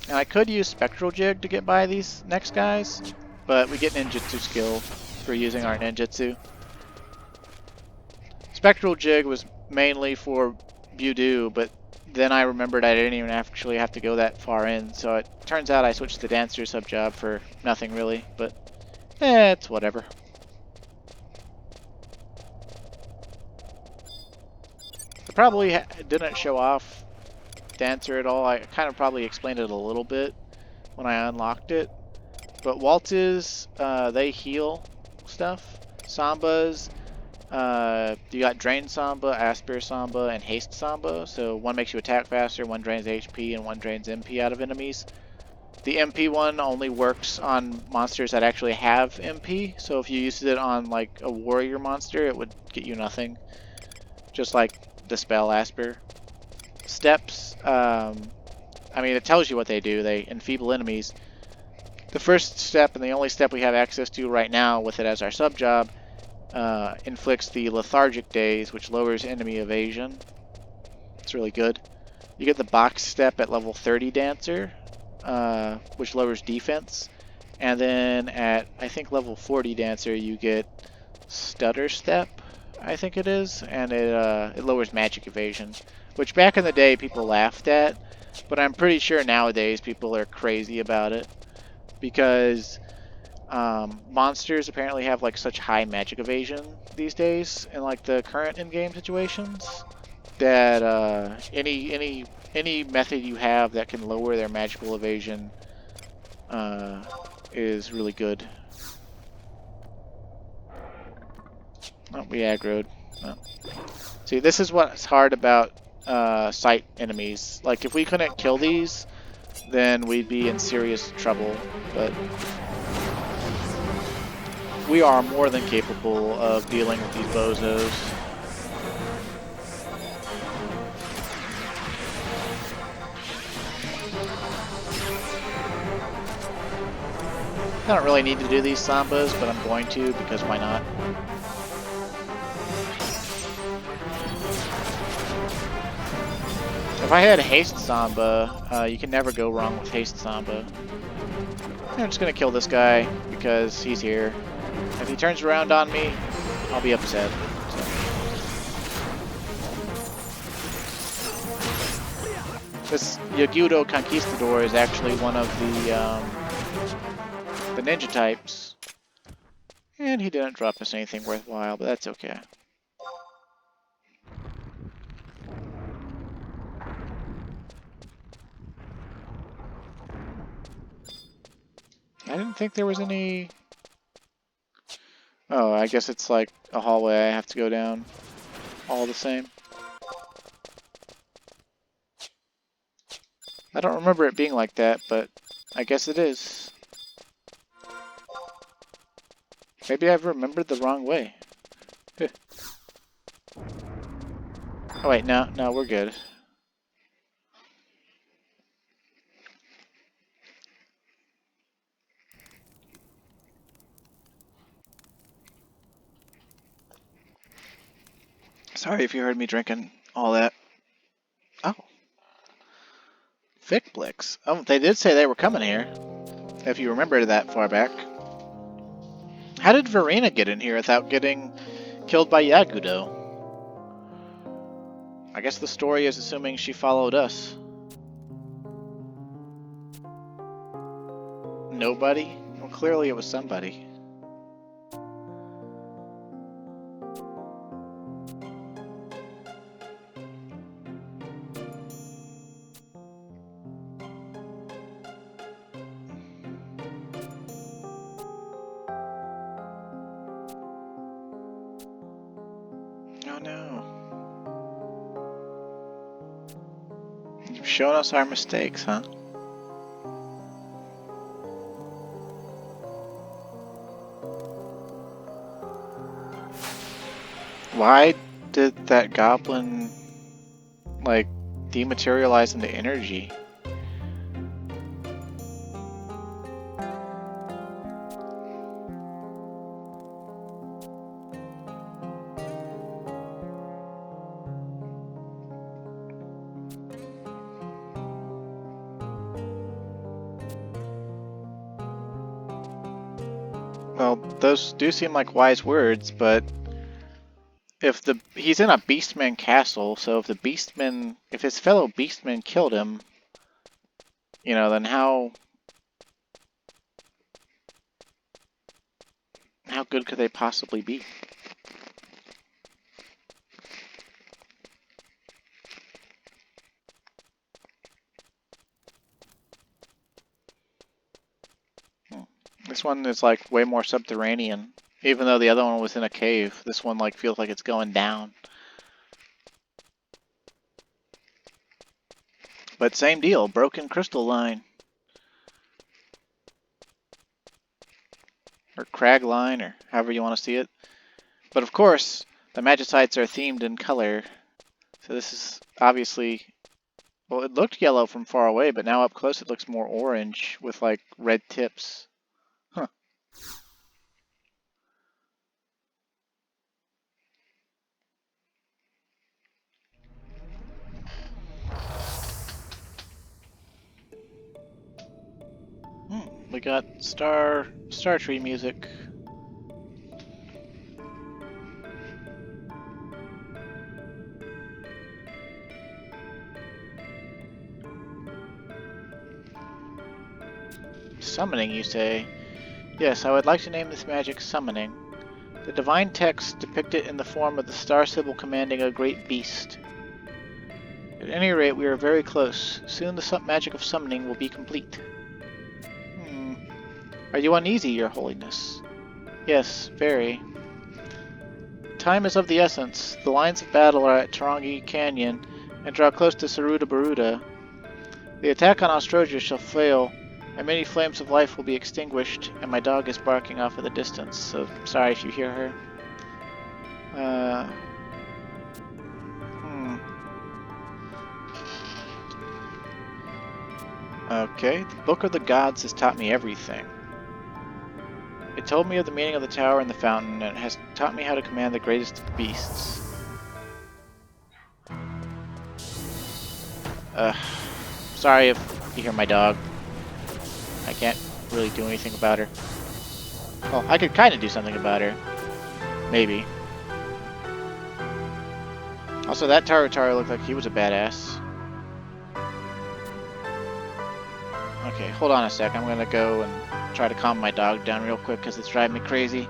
Now I could use Spectral Jig to get by these next guys, but we get ninjutsu skill for using our ninjutsu. Spectral Jig was mainly for Budu, but then I remembered I didn't even actually have to go that far in, so it turns out I switched to Dancer sub-job for nothing really, but It's whatever. I probably didn't show off Dancer at all. I kind of probably explained it a little bit when I unlocked it. But waltzes, they heal stuff. Sambas, you got Drain Samba, Aspir Samba, and Haste Samba. So one makes you attack faster, one drains HP, and one drains MP out of enemies. The MP one only works on monsters that actually have MP. So if you used it on like a warrior monster, it would get you nothing. Just like Dispel Aspir. Steps, I mean, it tells you what they do. They enfeeble enemies. The first step, and the only step we have access to right now with it as our sub-job, inflicts the Lethargic Daze, which lowers enemy evasion. It's really good. You get the box step at level 30 Dancer, which lowers defense. And then at, I think, level 40 Dancer, you get Stutter Step, I think it is, and it lowers magic evasion, which back in the day people laughed at, but I'm pretty sure nowadays people are crazy about it, because monsters apparently have like such high magic evasion these days in like the current in-game situations that any method you have that can lower their magical evasion is really good. Oh, we aggroed. Oh. See, this is what's hard about sight enemies. Like, if we couldn't kill these, then we'd be in serious trouble. But we are more than capable of dealing with these bozos. I don't really need to do these Sambas, but I'm going to because why not? If I had Haste Samba, you can never go wrong with Haste Samba. I'm just gonna kill this guy because he's here. If he turns around on me, I'll be upset. So. This Yagudo Conquistador is actually one of the ninja types. And he didn't drop us anything worthwhile, but that's okay. I didn't think there was any... Oh, I guess it's like a hallway I have to go down. All the same. I don't remember it being like that, but I guess it is. Maybe I've remembered the wrong way. Oh wait, no, we're good. Sorry if you heard me drinking all that. Oh. Vicblix. Oh, they did say they were coming here. If you remember that far back. How did Verena get in here without getting killed by Yagudo? I guess the story is assuming she followed us. Nobody? Well, clearly it was somebody. Oh no. You've shown us our mistakes, huh? Why did that goblin, like, dematerialize into energy? Well, those do seem like wise words, but if he's in a Beastman castle, so if if his fellow Beastmen killed him, you know, then how How good could they possibly be? This one is like way more subterranean. Even though the other one was in a cave, this one like feels like it's going down. But same deal, broken crystal line. Or crag line, or however you want to see it. But of course, the magicites are themed in color. So this is obviously, well, it looked yellow from far away, but now up close it looks more orange with like red tips. Huh. We got star tree music. Summoning, you say? Yes, I would like to name this magic summoning. The divine texts depict it in the form of the star symbol commanding a great beast. At any rate, we are very close. Soon the magic of summoning will be complete. Are you uneasy, your holiness? Yes, very. Time is of the essence. The lines of battle are at Tarangi Canyon and draw close to Saruda Baruda. The attack on Ostrogia shall fail, and many flames of life will be extinguished, and my dog is barking off in the distance, so sorry if you hear her. Okay, the Book of the Gods has taught me everything. It told me of the meaning of the tower and the fountain, and it has taught me how to command the greatest of the beasts. Sorry if you hear my dog. I can't really do anything about her. Well, I could kind of do something about her. Maybe. Also, that Tarotaro looked like he was a badass. Okay, hold on a sec. I'm gonna go and try to calm my dog down real quick because it's driving me crazy.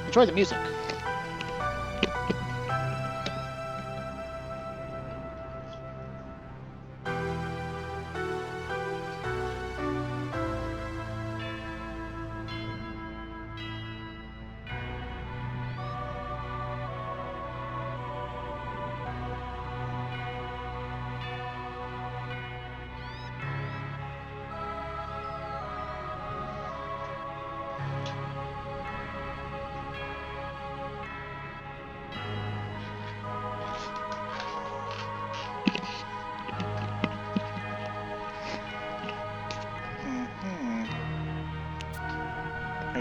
Enjoy the music.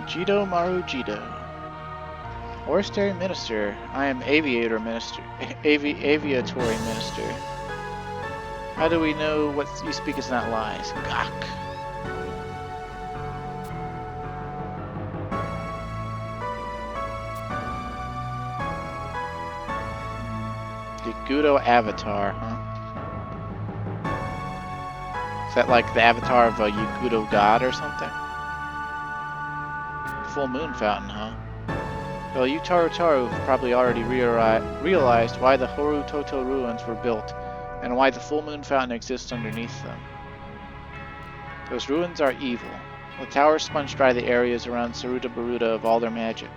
Jido Marujido. Oristary Minister. I am Aviator Minister. Aviatory Minister. How do we know what you speak is not lies? Gak. The Gudo Avatar, huh? Is that like the avatar of a Yakudo god or something? Full moon fountain, huh? Well, you Taru have probably already realized why the Horu Toto ruins were built, and why the full moon fountain exists underneath them. Those ruins are evil. The towers sponge dry the areas around Saruda Baruda of all their magic.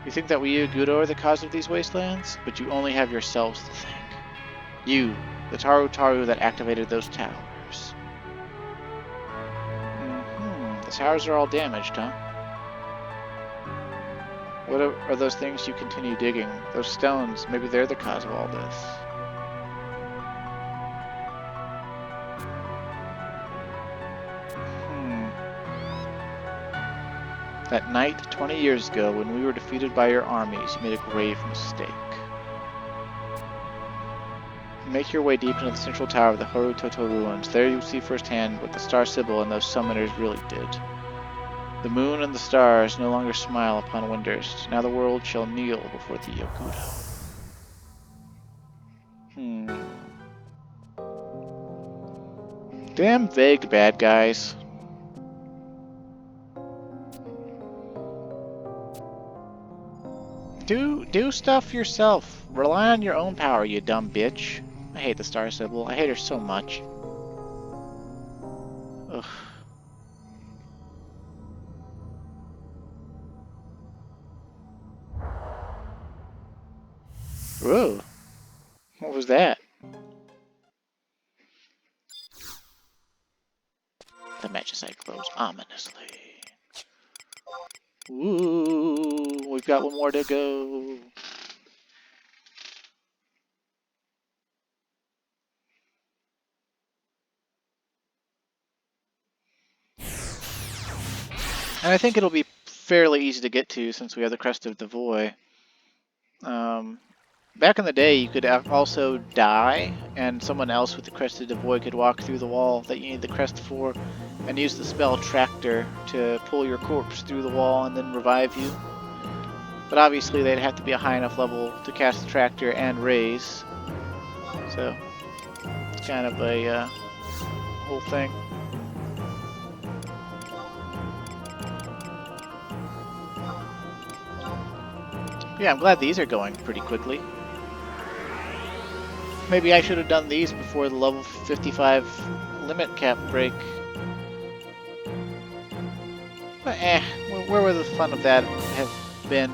You think that we Yagudo are the cause of these wastelands, but you only have yourselves to thank. You, the Taru that activated those towers. The towers are all damaged, huh? What are those things you continue digging? Those stones, maybe they're the cause of all this. That night, 20 years ago, when we were defeated by your armies, you made a grave mistake. Make your way deep into the central tower of the Horu Toto ruins. There you will see firsthand what the Star Sybil and those summoners really did. The moon and the stars no longer smile upon Windurst. Now the world shall kneel before the Yakudo. Damn vague bad guys. Do stuff yourself. Rely on your own power, you dumb bitch. I hate the Star Sybil. I hate her so much. Ugh. Whoa. What was that? The match site closed ominously. Ooh, we've got one more to go. And I think it'll be fairly easy to get to since we have the Crest of Devoy. Back in the day, you could also die, and someone else with the Crest of Devoy could walk through the wall that you need the crest for, and use the spell Tractor to pull your corpse through the wall and then revive you. But obviously, they'd have to be a high enough level to cast the Tractor and raise. So, it's kind of a whole thing. Yeah, I'm glad these are going pretty quickly. Maybe I should have done these before the level 55 limit cap break. But where would the fun of that have been?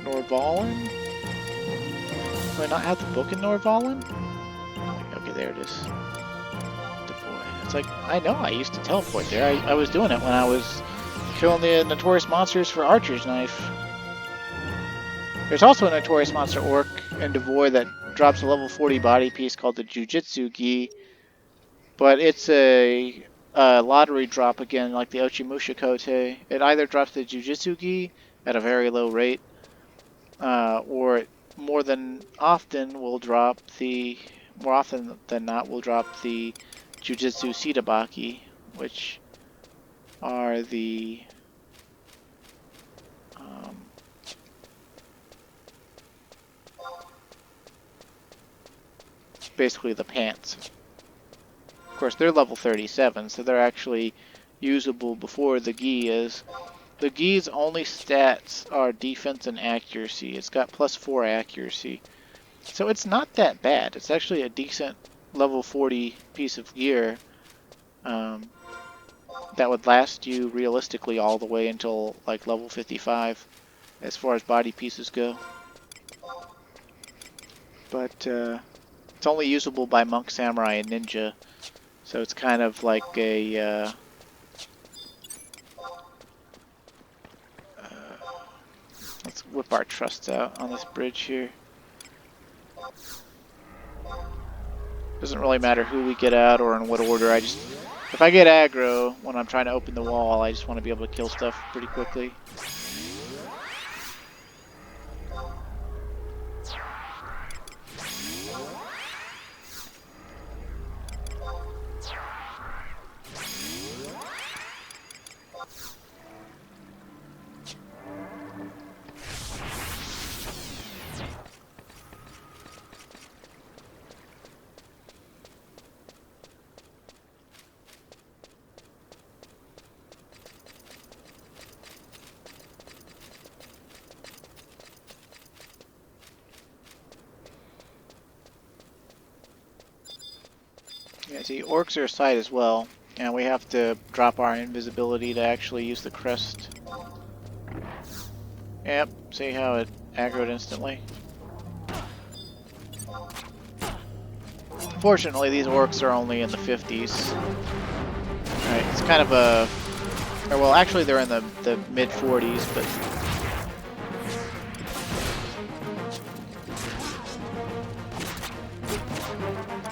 Norvalen? Do I not have the book in Norvalen? Okay, there it is. It's like, I know I used to teleport there. I was doing it when I was killing the notorious monsters for Archer's Knife. There's also a notorious monster orc in Devoy that drops a level 40 body piece called the Jujitsu Gi. But it's a lottery drop again, like the Ochimusha Kote. It either drops the Jujitsu Gi at a very low rate, or more often than not will drop the Jujitsu Sitabaki, which are the basically the pants. Of course, they're level 37, so they're actually usable before the Gi is. The Gi's only stats are defense and accuracy. It's got +4 accuracy. So it's not that bad. It's actually a decent level 40 piece of gear that would last you realistically all the way until like level 55 as far as body pieces go. But it's only usable by monk, samurai, and ninja. So it's kind of like a let's whip our trusts out on this bridge here. Doesn't really matter who we get out or in what order. If I get aggro when I'm trying to open the wall, I just want to be able to kill stuff pretty quickly. Yeah, see, orcs are a sight as well, and we have to drop our invisibility to actually use the crest. Yep, see how it aggroed instantly? Fortunately, these orcs are only in the 50s. Right, it's kind of a... Or, well, actually they're in the mid-40s, but...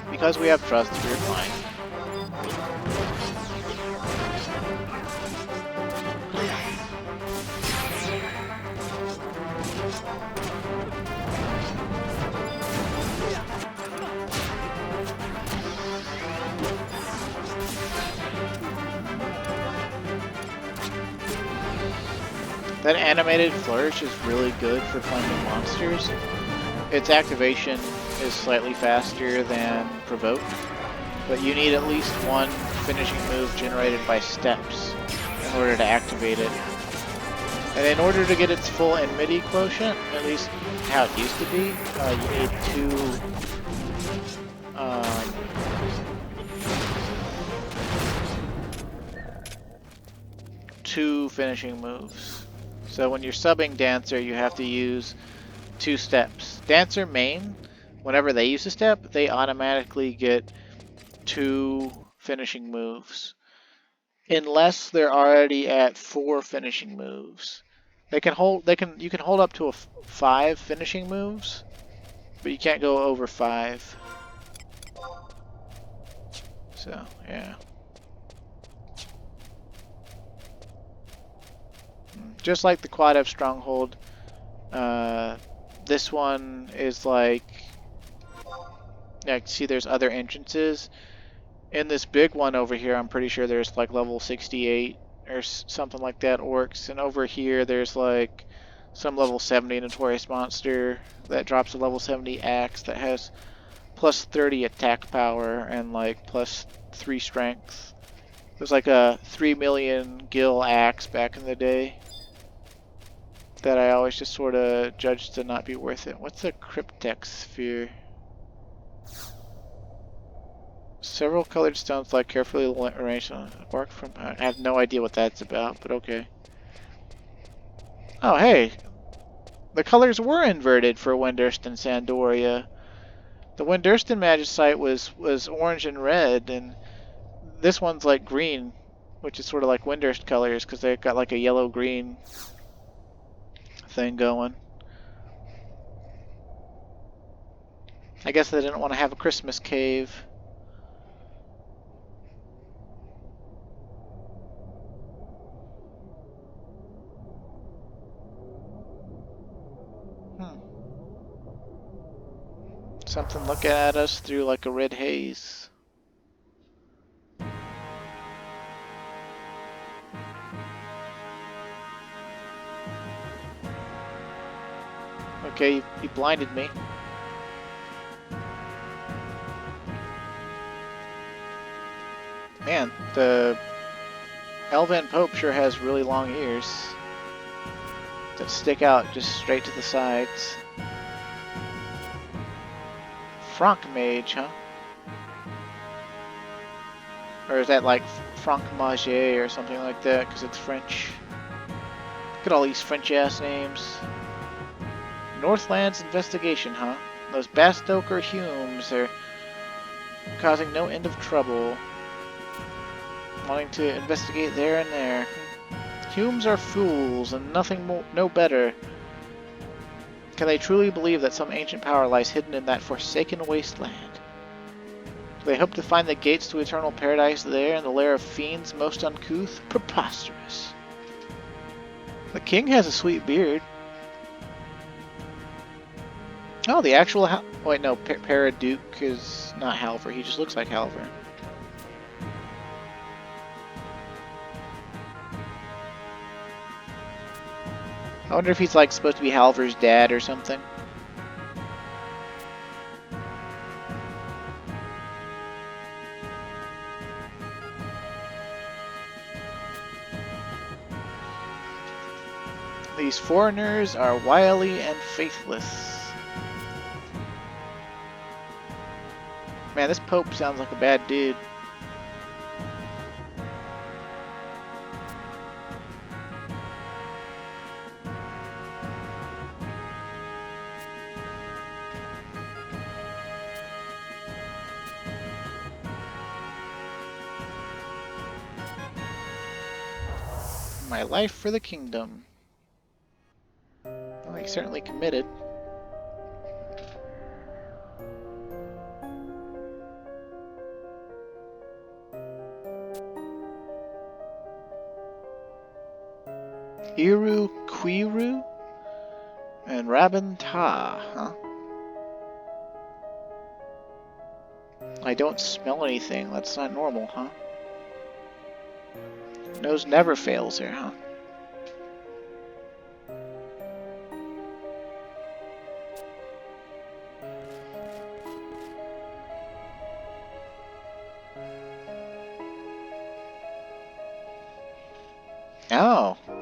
Because we have trust, we're fine. That animated flourish is really good for finding monsters. Its activation is slightly faster than provoke, but you need at least one finishing move generated by steps in order to activate it. And in order to get its full enmity quotient, at least how it used to be, you need two finishing moves. So when you're subbing Dancer, you have to use 2 steps. Dancer main, whenever they use a step, they automatically get 2 finishing moves. Unless they're already at 4 finishing moves. You can hold up to 5 finishing moves, but you can't go over 5. So, yeah. Just like the Quad F Stronghold, this one is like, yeah, see there's other entrances. In this big one over here, I'm pretty sure there's like level 68 or something like that orcs. And over here, there's like some level 70 notorious monster that drops a level 70 axe that has plus 30 attack power and like plus 3 strength. It was like a 3 million gil axe back in the day that I always just sort of judged to not be worth it. What's a cryptex sphere? Several colored stones lie carefully arranged on a bark from. I have no idea what that's about, but okay. Oh, hey! The colors were inverted for Windurst and Sandoria. The Windurst Magicite was orange and red, and this one's like green, which is sort of like Windurst colors because they've got like a yellow-green thing going. I guess they didn't want to have a Christmas cave. Something looking at us through like a red haze. Okay, he blinded me. Man, the Elven Pope sure has really long ears that stick out just straight to the sides. Franc Mage, huh? Or is that like Franc Mage or something like that because it's French? Look at all these French-ass names. Northlands Investigation, huh? Those Bastoker Humes are causing no end of trouble. Wanting to investigate there and there. Humes are fools and nothing no better. Can they truly believe that some ancient power lies hidden in that forsaken wasteland? Do they hope to find the gates to eternal paradise there in the lair of fiends most uncouth? Preposterous. The king has a sweet beard. Oh, the actual wait, no, Paraduke is not Halver. He just looks like Halver. I wonder if he's like supposed to be Halver's dad or something. These foreigners are wily and faithless. Man, this Pope sounds like a bad dude. My life for the kingdom. Well, he's certainly committed. Iru Quiru and Rabin Ta, huh? I don't smell anything. That's not normal, huh? Nose never fails here, huh?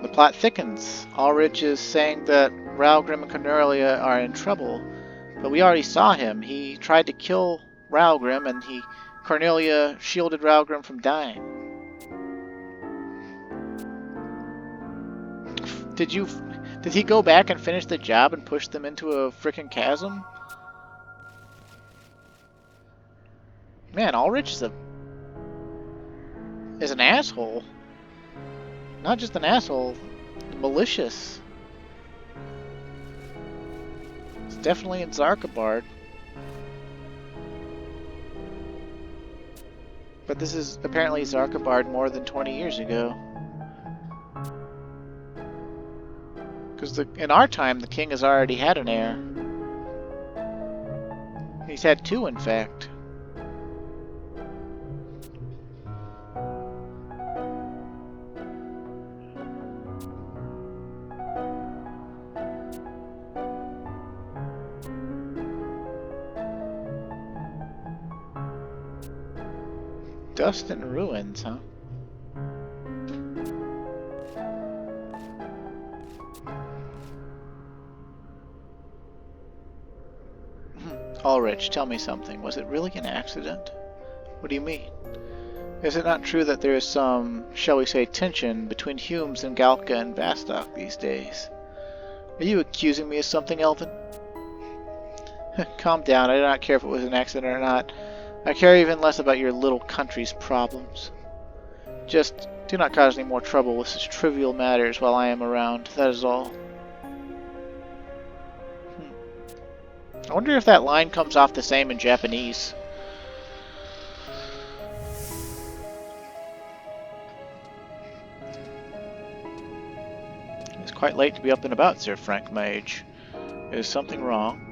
The plot thickens. Ulrich is saying that Raugrim and Cornelia are in trouble, but we already saw him. He tried to kill Raugrim, and Cornelia shielded Raugrim from dying. Did he go back and finish the job and push them into a frickin' chasm? Man, Ulrich is an asshole. Not just an asshole, malicious. It's definitely in Zarkabard. But this is apparently Zarkabard more than 20 years ago. Because in our time, the king has already had an heir. He's had two, in fact. Dust and ruins, huh? Ulrich, tell me something. Was it really an accident? What do you mean? Is it not true that there is some, shall we say, tension between Humes and Galka and Vastok these days? Are you accusing me of something, Elvin? Calm down. I do not care if it was an accident or not. I care even less about your little country's problems. Just do not cause any more trouble with such trivial matters while I am around. That is all. I wonder if that line comes off the same in Japanese. It's quite late to be up and about, Sir Frank Mage. Is something wrong?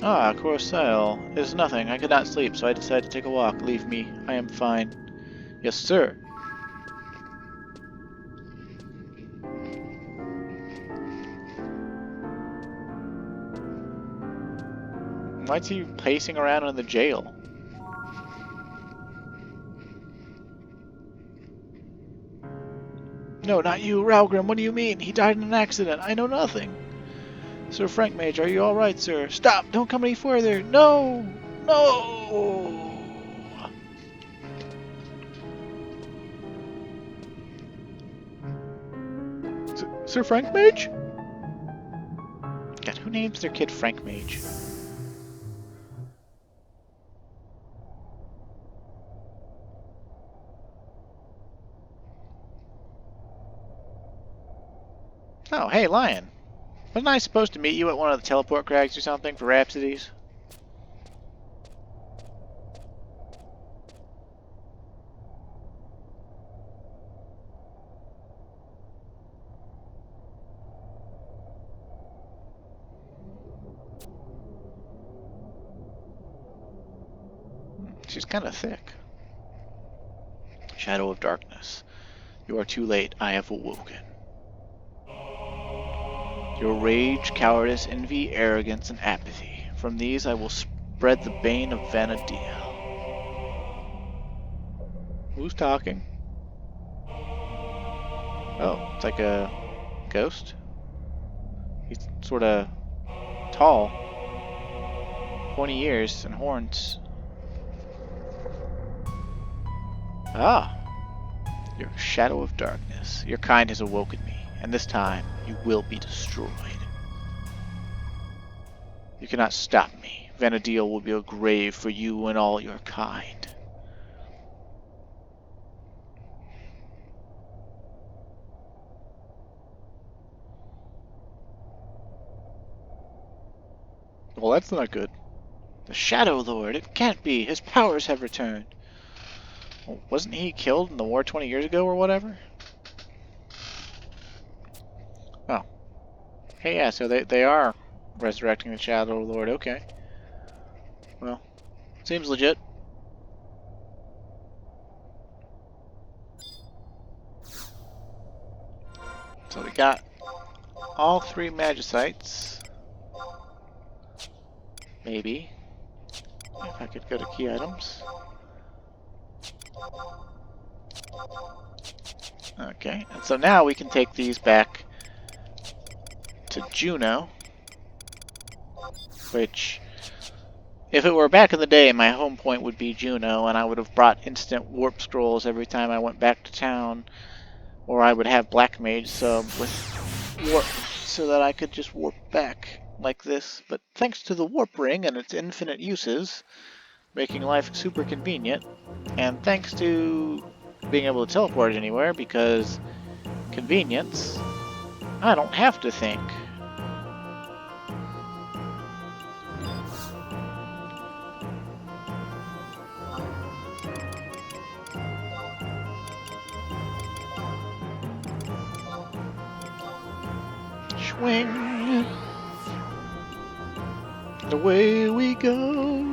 Ah, Corsair. It is nothing. I could not sleep, so I decided to take a walk. Leave me. I am fine. Yes, sir. Why's he pacing around in the jail? No, not you, Raugrim. What do you mean? He died in an accident. I know nothing. Sir Frank Mage, are you all right, sir? Stop! Don't come any further. No! No! Sir Frank Mage? God, who names their kid Frank Mage? Oh, hey, Lion. Wasn't I supposed to meet you at one of the teleport crags or something for Rhapsodies? She's kind of thick. Shadow of Darkness. You are too late. I have awoken. Your rage, cowardice, envy, arrogance, and apathy. From these I will spread the bane of Vanadil. Who's talking? Oh, it's like a ghost? He's sort of tall. Pointy ears and horns. Ah! Your shadow of darkness. Your kind has awoken me, and this time you will be destroyed. You cannot stop me. Vanadil will be a grave for you and all your kind. Well, that's not good. The Shadow Lord! It can't be! His powers have returned! Well, wasn't he killed in the war 20 years ago or whatever? Oh. Hey, yeah, so they are resurrecting the Shadow Lord, okay. Well, seems legit. So we got all 3 Magicites. Maybe. If I could go to key items. Okay, and so now we can take these back to Juno, which, if it were back in the day, my home point would be Juno, and I would have brought instant warp scrolls every time I went back to town, or I would have Black Mage sub with warp so that I could just warp back like this. But thanks to the warp ring and its infinite uses, making life super convenient, and thanks to being able to teleport anywhere because convenience, I don't have to think. Swing, and away we go.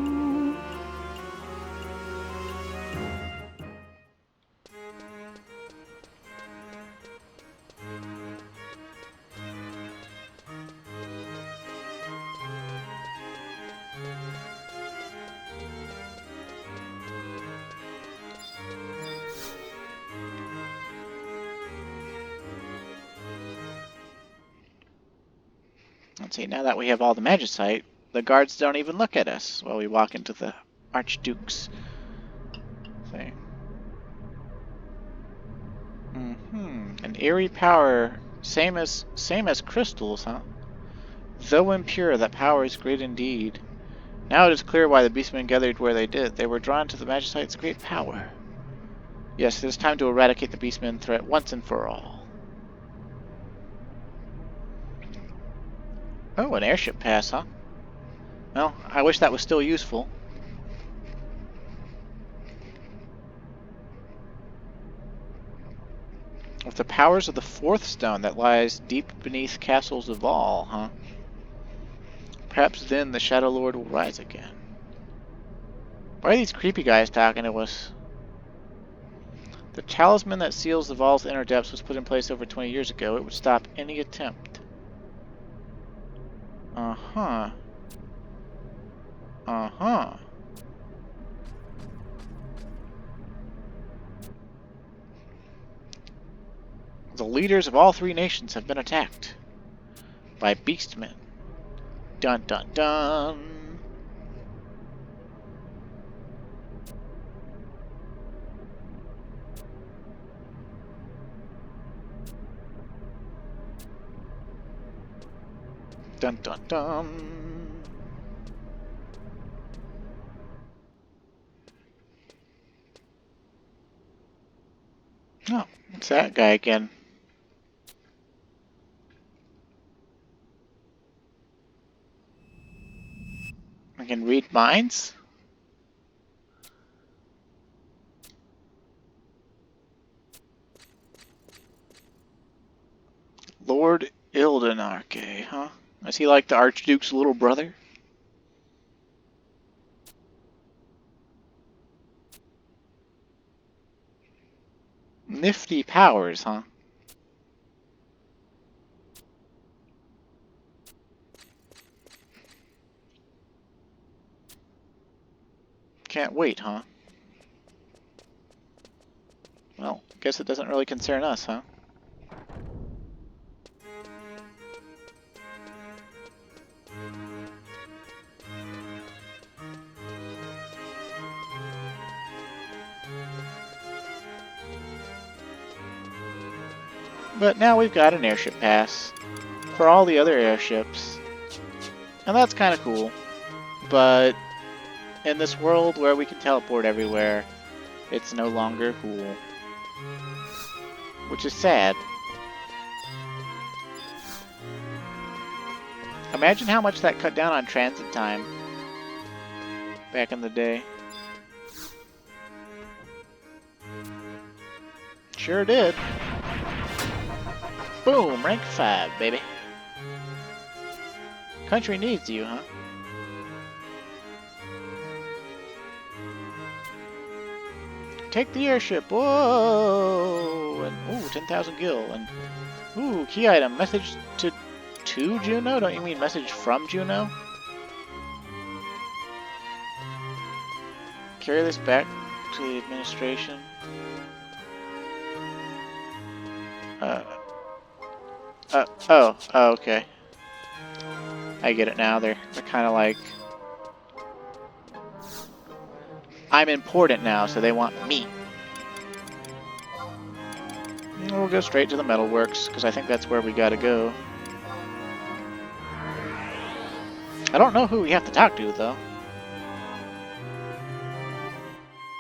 Let's see, now that we have all the magicite, the guards don't even look at us while we walk into the Archduke's thing. An eerie power, same as crystals, huh? Though impure, that power is great indeed. Now it is clear why the beastmen gathered where they did. They were drawn to the magicite's great power. Yes, it is time to eradicate the beastmen threat once and for all. Oh, an airship pass, huh? Well, I wish that was still useful. With the powers of the fourth stone that lies deep beneath castles of all, huh? Perhaps then the Shadow Lord will rise again. Why are these creepy guys talking to us? The talisman that seals the vault's inner depths was put in place over 20 years ago. It would stop any attempt. Uh-huh. Uh-huh. The leaders of all three nations have been attacked by beastmen. Dun dun dun. Dun dun dun. Oh, it's that guy again. I can read minds? Lord Ildenarke, huh? Is he like the Archduke's little brother? Nifty powers, huh? Can't wait, huh? Well, guess it doesn't really concern us, huh? But now we've got an airship pass for all the other airships. And that's kind of cool. But in this world where we can teleport everywhere, it's no longer cool. Which is sad. Imagine how much that cut down on transit time back in the day. Sure did. Boom, rank 5, baby. Country needs you, huh? Take the airship, whoa! And, ooh, 10,000 gil, and, ooh, key item, message to Juno? Don't you mean message from Juno? Carry this back to the administration. Oh, okay. I get it now. They're kind of like, I'm important now, so they want me. And we'll go straight to the metalworks, because I think that's where we gotta go. I don't know who we have to talk to, though.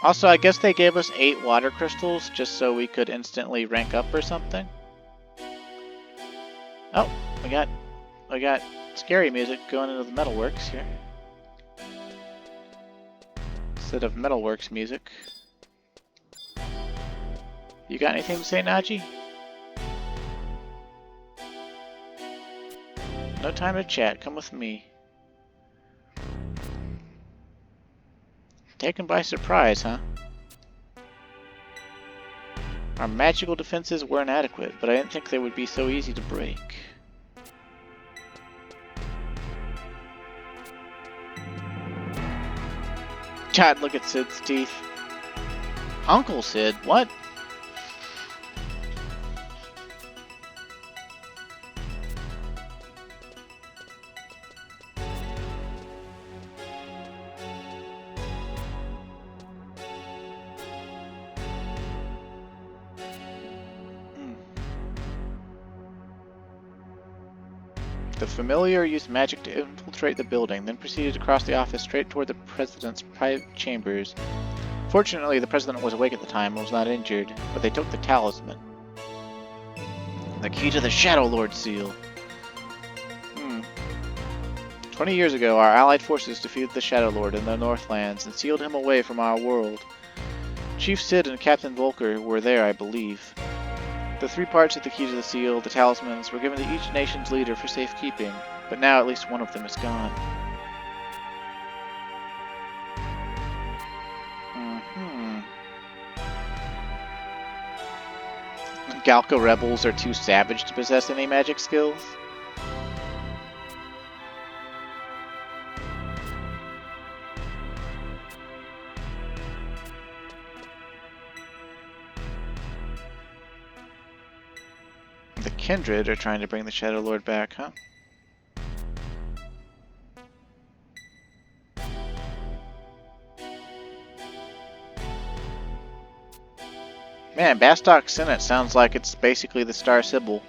Also, I guess they gave us 8 water crystals just so we could instantly rank up or something. Oh, we got scary music going into the metalworks here. Instead of metalworks music. You got anything to say, Naji? No time to chat. Come with me. Taken by surprise, huh? Our magical defenses were inadequate, but I didn't think they would be so easy to break. God, look at Sid's teeth. Uncle Sid, what? The familiar used magic to infiltrate the building, then proceeded across the office straight toward the president's private chambers. Fortunately, the president was awake at the time and was not injured, but they took the talisman. The key to the Shadow Lord seal. 20 years ago, our allied forces defeated the Shadow Lord in the Northlands and sealed him away from our world. Chief Sid and Captain Volker were there, I believe. The 3 parts of the key to the seal, the talismans, were given to each nation's leader for safekeeping, but now at least one of them is gone. Galka rebels are too savage to possess any magic skills? The Kindred are trying to bring the Shadow Lord back, huh? Man, Bastok Senate sounds like it's basically the Star Sibyl.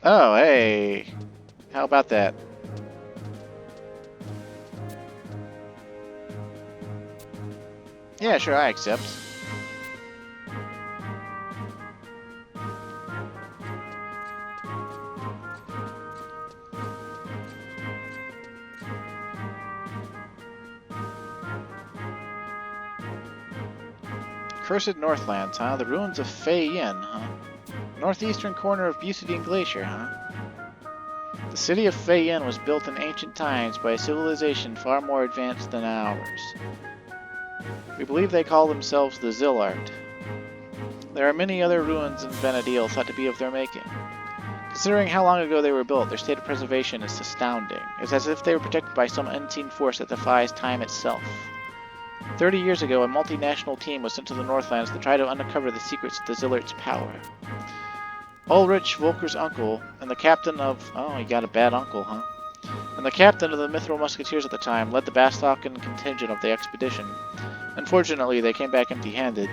Oh, hey. How about that? Yeah, sure, I accept. Cursed Northlands, huh? The ruins of Fei Yin, huh? Northeastern corner of Bucidine Glacier, huh? The city of Fei Yin was built in ancient times by a civilization far more advanced than ours. We believe they call themselves the Zillard. There are many other ruins in Vanadil thought to be of their making. Considering how long ago they were built, their state of preservation is astounding. It's as if they were protected by some unseen force that defies time itself. 30 years ago, a multinational team was sent to the Northlands to try to uncover the secrets of the Zillard's power. Ulrich, Volker's uncle, and the captain of... Oh, he got a bad uncle, huh? And the captain of the Mithril Musketeers at the time led the Bastocken contingent of the expedition. Unfortunately, they came back empty-handed.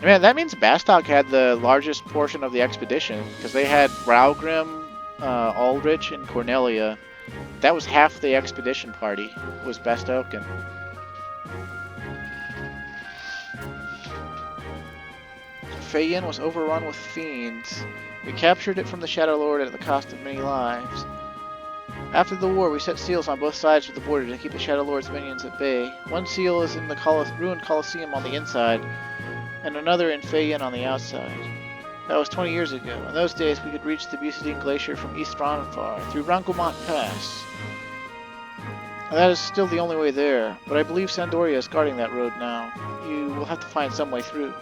Man, that means Bastok had the largest portion of the expedition, because they had Raugrim, Ulrich, and Cornelia. That was half the expedition party, was Bastocken. Fei Yin was overrun with fiends. We captured it from the Shadow Lord at the cost of many lives. After the war, we set seals on both sides of the border to keep the Shadow Lord's minions at bay. One seal is in the ruined Colosseum on the inside, and another in Fei Yin on the outside. That was 20 years ago. In those days, we could reach the Bucidine Glacier from East Ronfar through Rankomont Pass. That is still the only way there, but I believe Sandoria is guarding that road now. You will have to find some way through.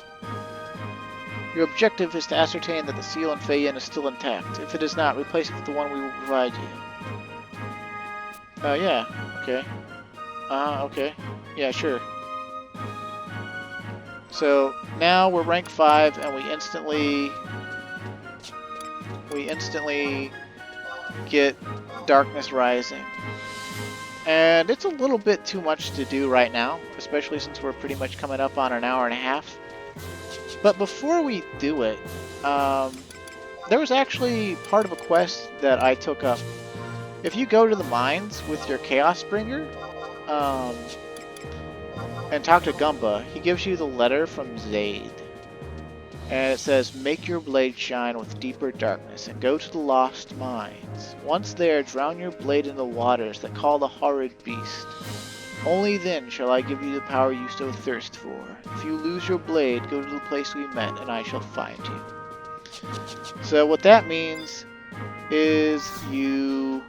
Your objective is to ascertain that the seal in Fei Yin is still intact. If it is not, replace it with the one we will provide you. Yeah, okay. Okay. Yeah, sure. So now we're rank 5, and we instantly get Darkness Rising. And it's a little bit too much to do right now, especially since we're pretty much coming up on an hour and a half. But before we do it, there was actually part of a quest that I took up. If you go to the mines with your Chaos Bringer, and talk to Gumba, he gives you the letter from Zaid. And it says, make your blade shine with deeper darkness, and go to the lost mines. Once there, drown your blade in the waters that call the horrid beast. Only then shall I give you the power you so thirst for. If you lose your blade, go to the place we met, and I shall find you. So what that means is you...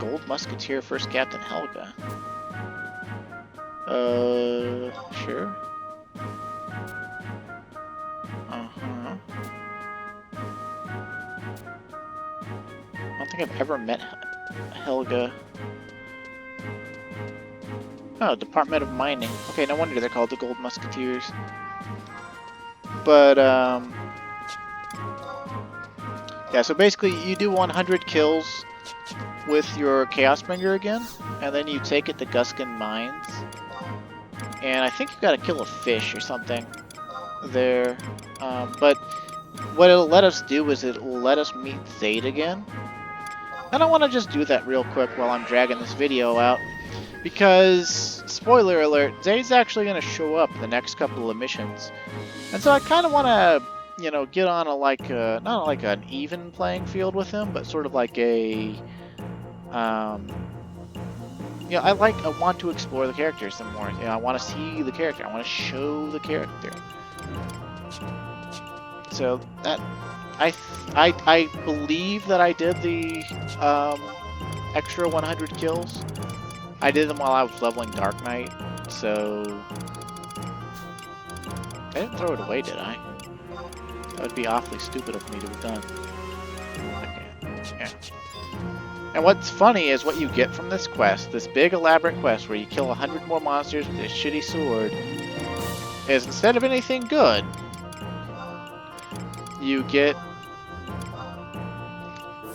Gold Musketeer First Captain Helga. Sure. Uh-huh. I don't think I've ever met Helga. Oh, Department of Mining. Okay, no wonder they're called the Gold Musketeers. But, yeah, so basically you do 100 kills with your Chaos Bringer again, and then you take it to Guskin Mines. And I think you've got to kill a fish or something there. But what it'll let us do is it'll let us meet Zaid again. And I want to just do that real quick while I'm dragging this video out. Because, spoiler alert, Zaid's actually going to show up in the next couple of missions. And so I kind of want to, you know, get on a, like, not like an even playing field with him, but sort of like a, you know, I want to explore the characters some more. You know, I want to see the character. I want to show the character. So that, I believe that I did the extra 100 kills. I did them while I was leveling Dark Knight, so I didn't throw it away, did I? That would be awfully stupid of me to have done. Okay. Yeah. And what's funny is what you get from this quest, this big elaborate quest where you kill 100 more monsters with this shitty sword, is instead of anything good, you get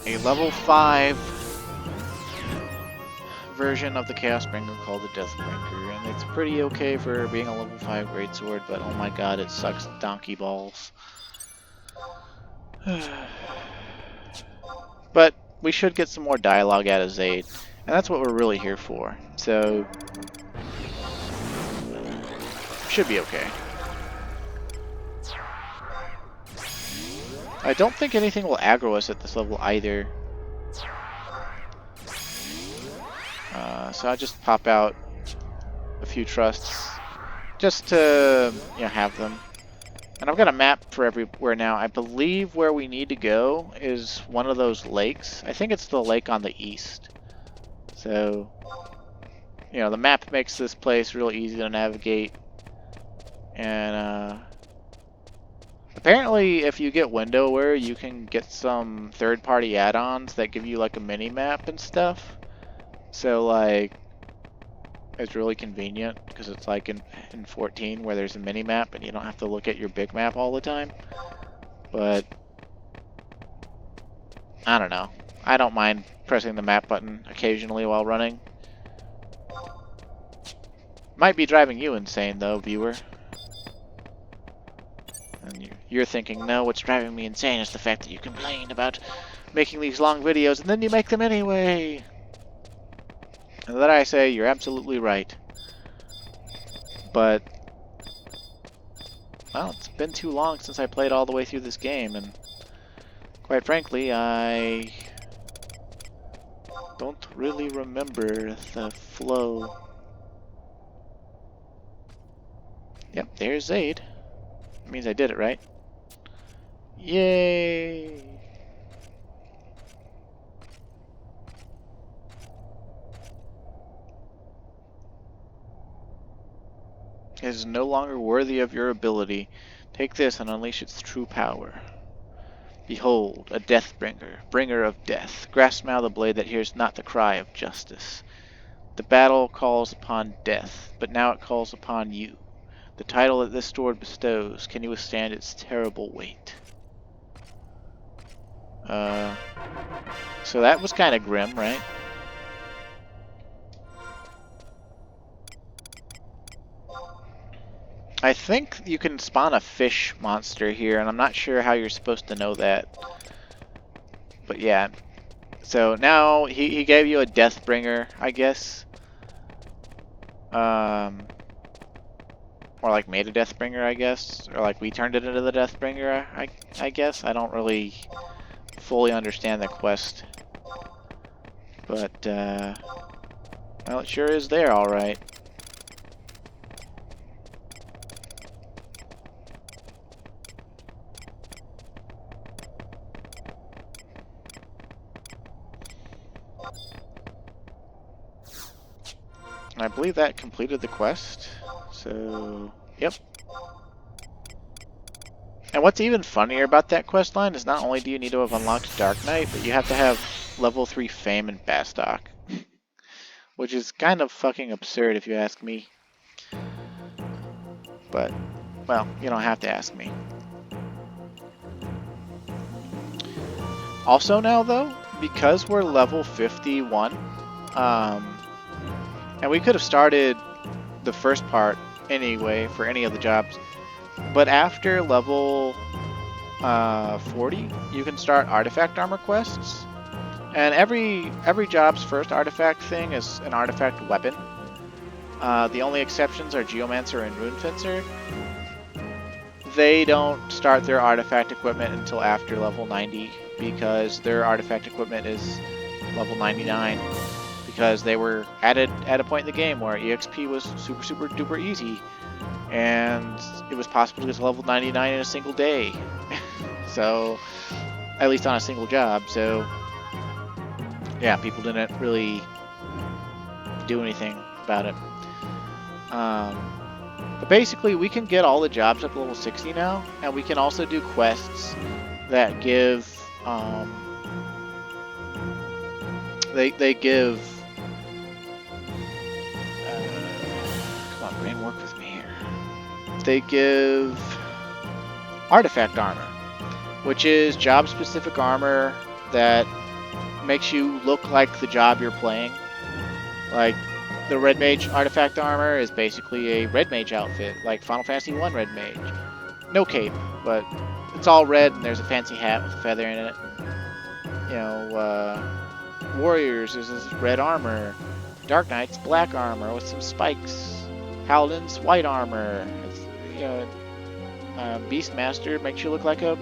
a level 5 version of the Chaos Bringer called the Deathbringer, and it's pretty okay for being a level 5 greatsword, but oh my god, it sucks donkey balls. But we should get some more dialogue out of Zaid, and that's what we're really here for, so should be okay. I don't think anything will aggro us at this level either. So I'll just pop out a few trusts just to, you know, have them. And I've got a map for everywhere now. I believe where we need to go is one of those lakes. I think it's the lake on the east. So, you know, the map makes this place real easy to navigate. And, apparently if you get Windowware, you can get some third-party add-ons that give you, like, a mini-map and stuff. So, like, it's really convenient because it's like in 14 where there's a mini map and you don't have to look at your big map all the time. But I don't know. I don't mind pressing the map button occasionally while running. Might be driving you insane though, viewer. And you're thinking, no, what's driving me insane is the fact that you complain about making these long videos and then you make them anyway. And then I say, you're absolutely right. But, well, it's been too long since I played all the way through this game, and quite frankly, I don't really remember the flow. Yep, there's Zaid. That means I did it, right? Yay! It is no longer worthy of your ability. Take this and unleash its true power. Behold, a Deathbringer, bringer of death. Grasp now the blade that hears not the cry of justice. The battle calls upon death, but now it calls upon you. The title that this sword bestows, can you withstand its terrible weight? So that was kind of grim, right? I think you can spawn a fish monster here, and I'm not sure how you're supposed to know that. But yeah. So now he gave you a Deathbringer, I guess. Or like made a Deathbringer, I guess. Or like we turned it into the Deathbringer, I guess. I don't really fully understand the quest. But, well, it sure is there, alright. I believe that completed the quest. So, yep. And what's even funnier about that quest line is not only do you need to have unlocked Dark Knight, but you have to have level 3 Fame and Bastock. Which is kind of fucking absurd if you ask me. But, well, you don't have to ask me. Also now, though, because we're level 51, and we could have started the first part anyway for any of the jobs, but after level 40, you can start artifact armor quests, and every job's first artifact thing is an artifact weapon. The only exceptions are Geomancer and Rune Fencer. They don't start their artifact equipment until after level 90 because their artifact equipment is level 99 because they were added at a point in the game where EXP was super duper easy and it was possible to get to level 99 in a single day. So, at least on a single job. So, yeah, people didn't really do anything about it. But basically, we can get all the jobs up to level 60 now, and we can also do quests that give, they give, come on, brain, work with me here. They give artifact armor, which is job-specific armor that makes you look like the job you're playing. Like, the Red Mage artifact armor is basically a Red Mage outfit, like Final Fantasy I Red Mage. No cape, but it's all red and there's a fancy hat with a feather in it. You know, Warriors is this red armor. Dark Knight's black armor with some spikes. Paladin's white armor. It's, you know, Beastmaster makes you look like a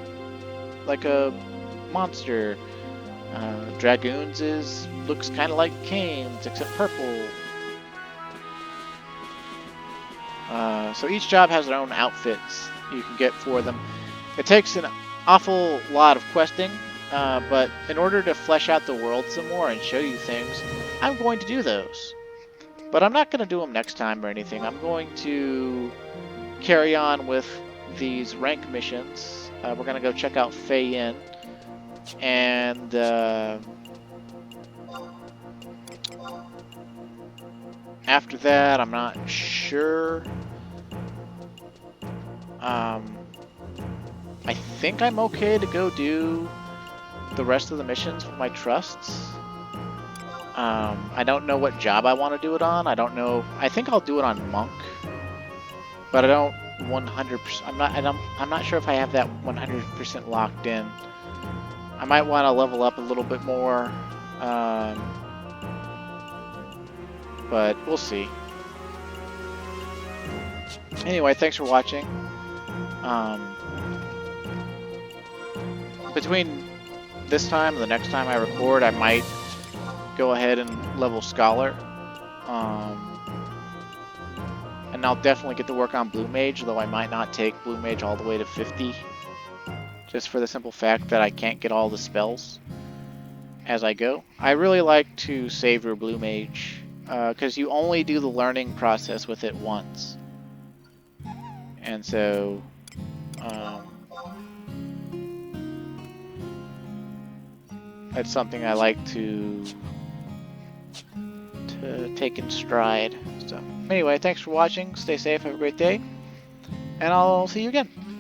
monster. Dragoons looks kind of like Canes except purple. So each job has their own outfits you can get for them. It takes an awful lot of questing, but in order to flesh out the world some more and show you things, I'm going to do those. But I'm not going to do them next time or anything. I'm going to carry on with these rank missions. We're going to go check out Fei Yin. And after that, I'm not sure. I think I'm okay to go do the rest of the missions for my trusts. I don't know what job I want to do it on. I don't know. I think I'll do it on Monk, but I don't 100%. I'm not sure if I have that 100% locked in. I might want to level up a little bit more, but we'll see. Anyway, thanks for watching. Between this time and the next time I record, I might go ahead and level Scholar. And I'll definitely get to work on Blue Mage, though I might not take Blue Mage all the way to 50. Just for the simple fact that I can't get all the spells as I go. I really like to savor Blue Mage, because you only do the learning process with it once. And so, that's something I like to take in stride. So, anyway, thanks for watching. Stay safe. Have a great day. and I'll see you again.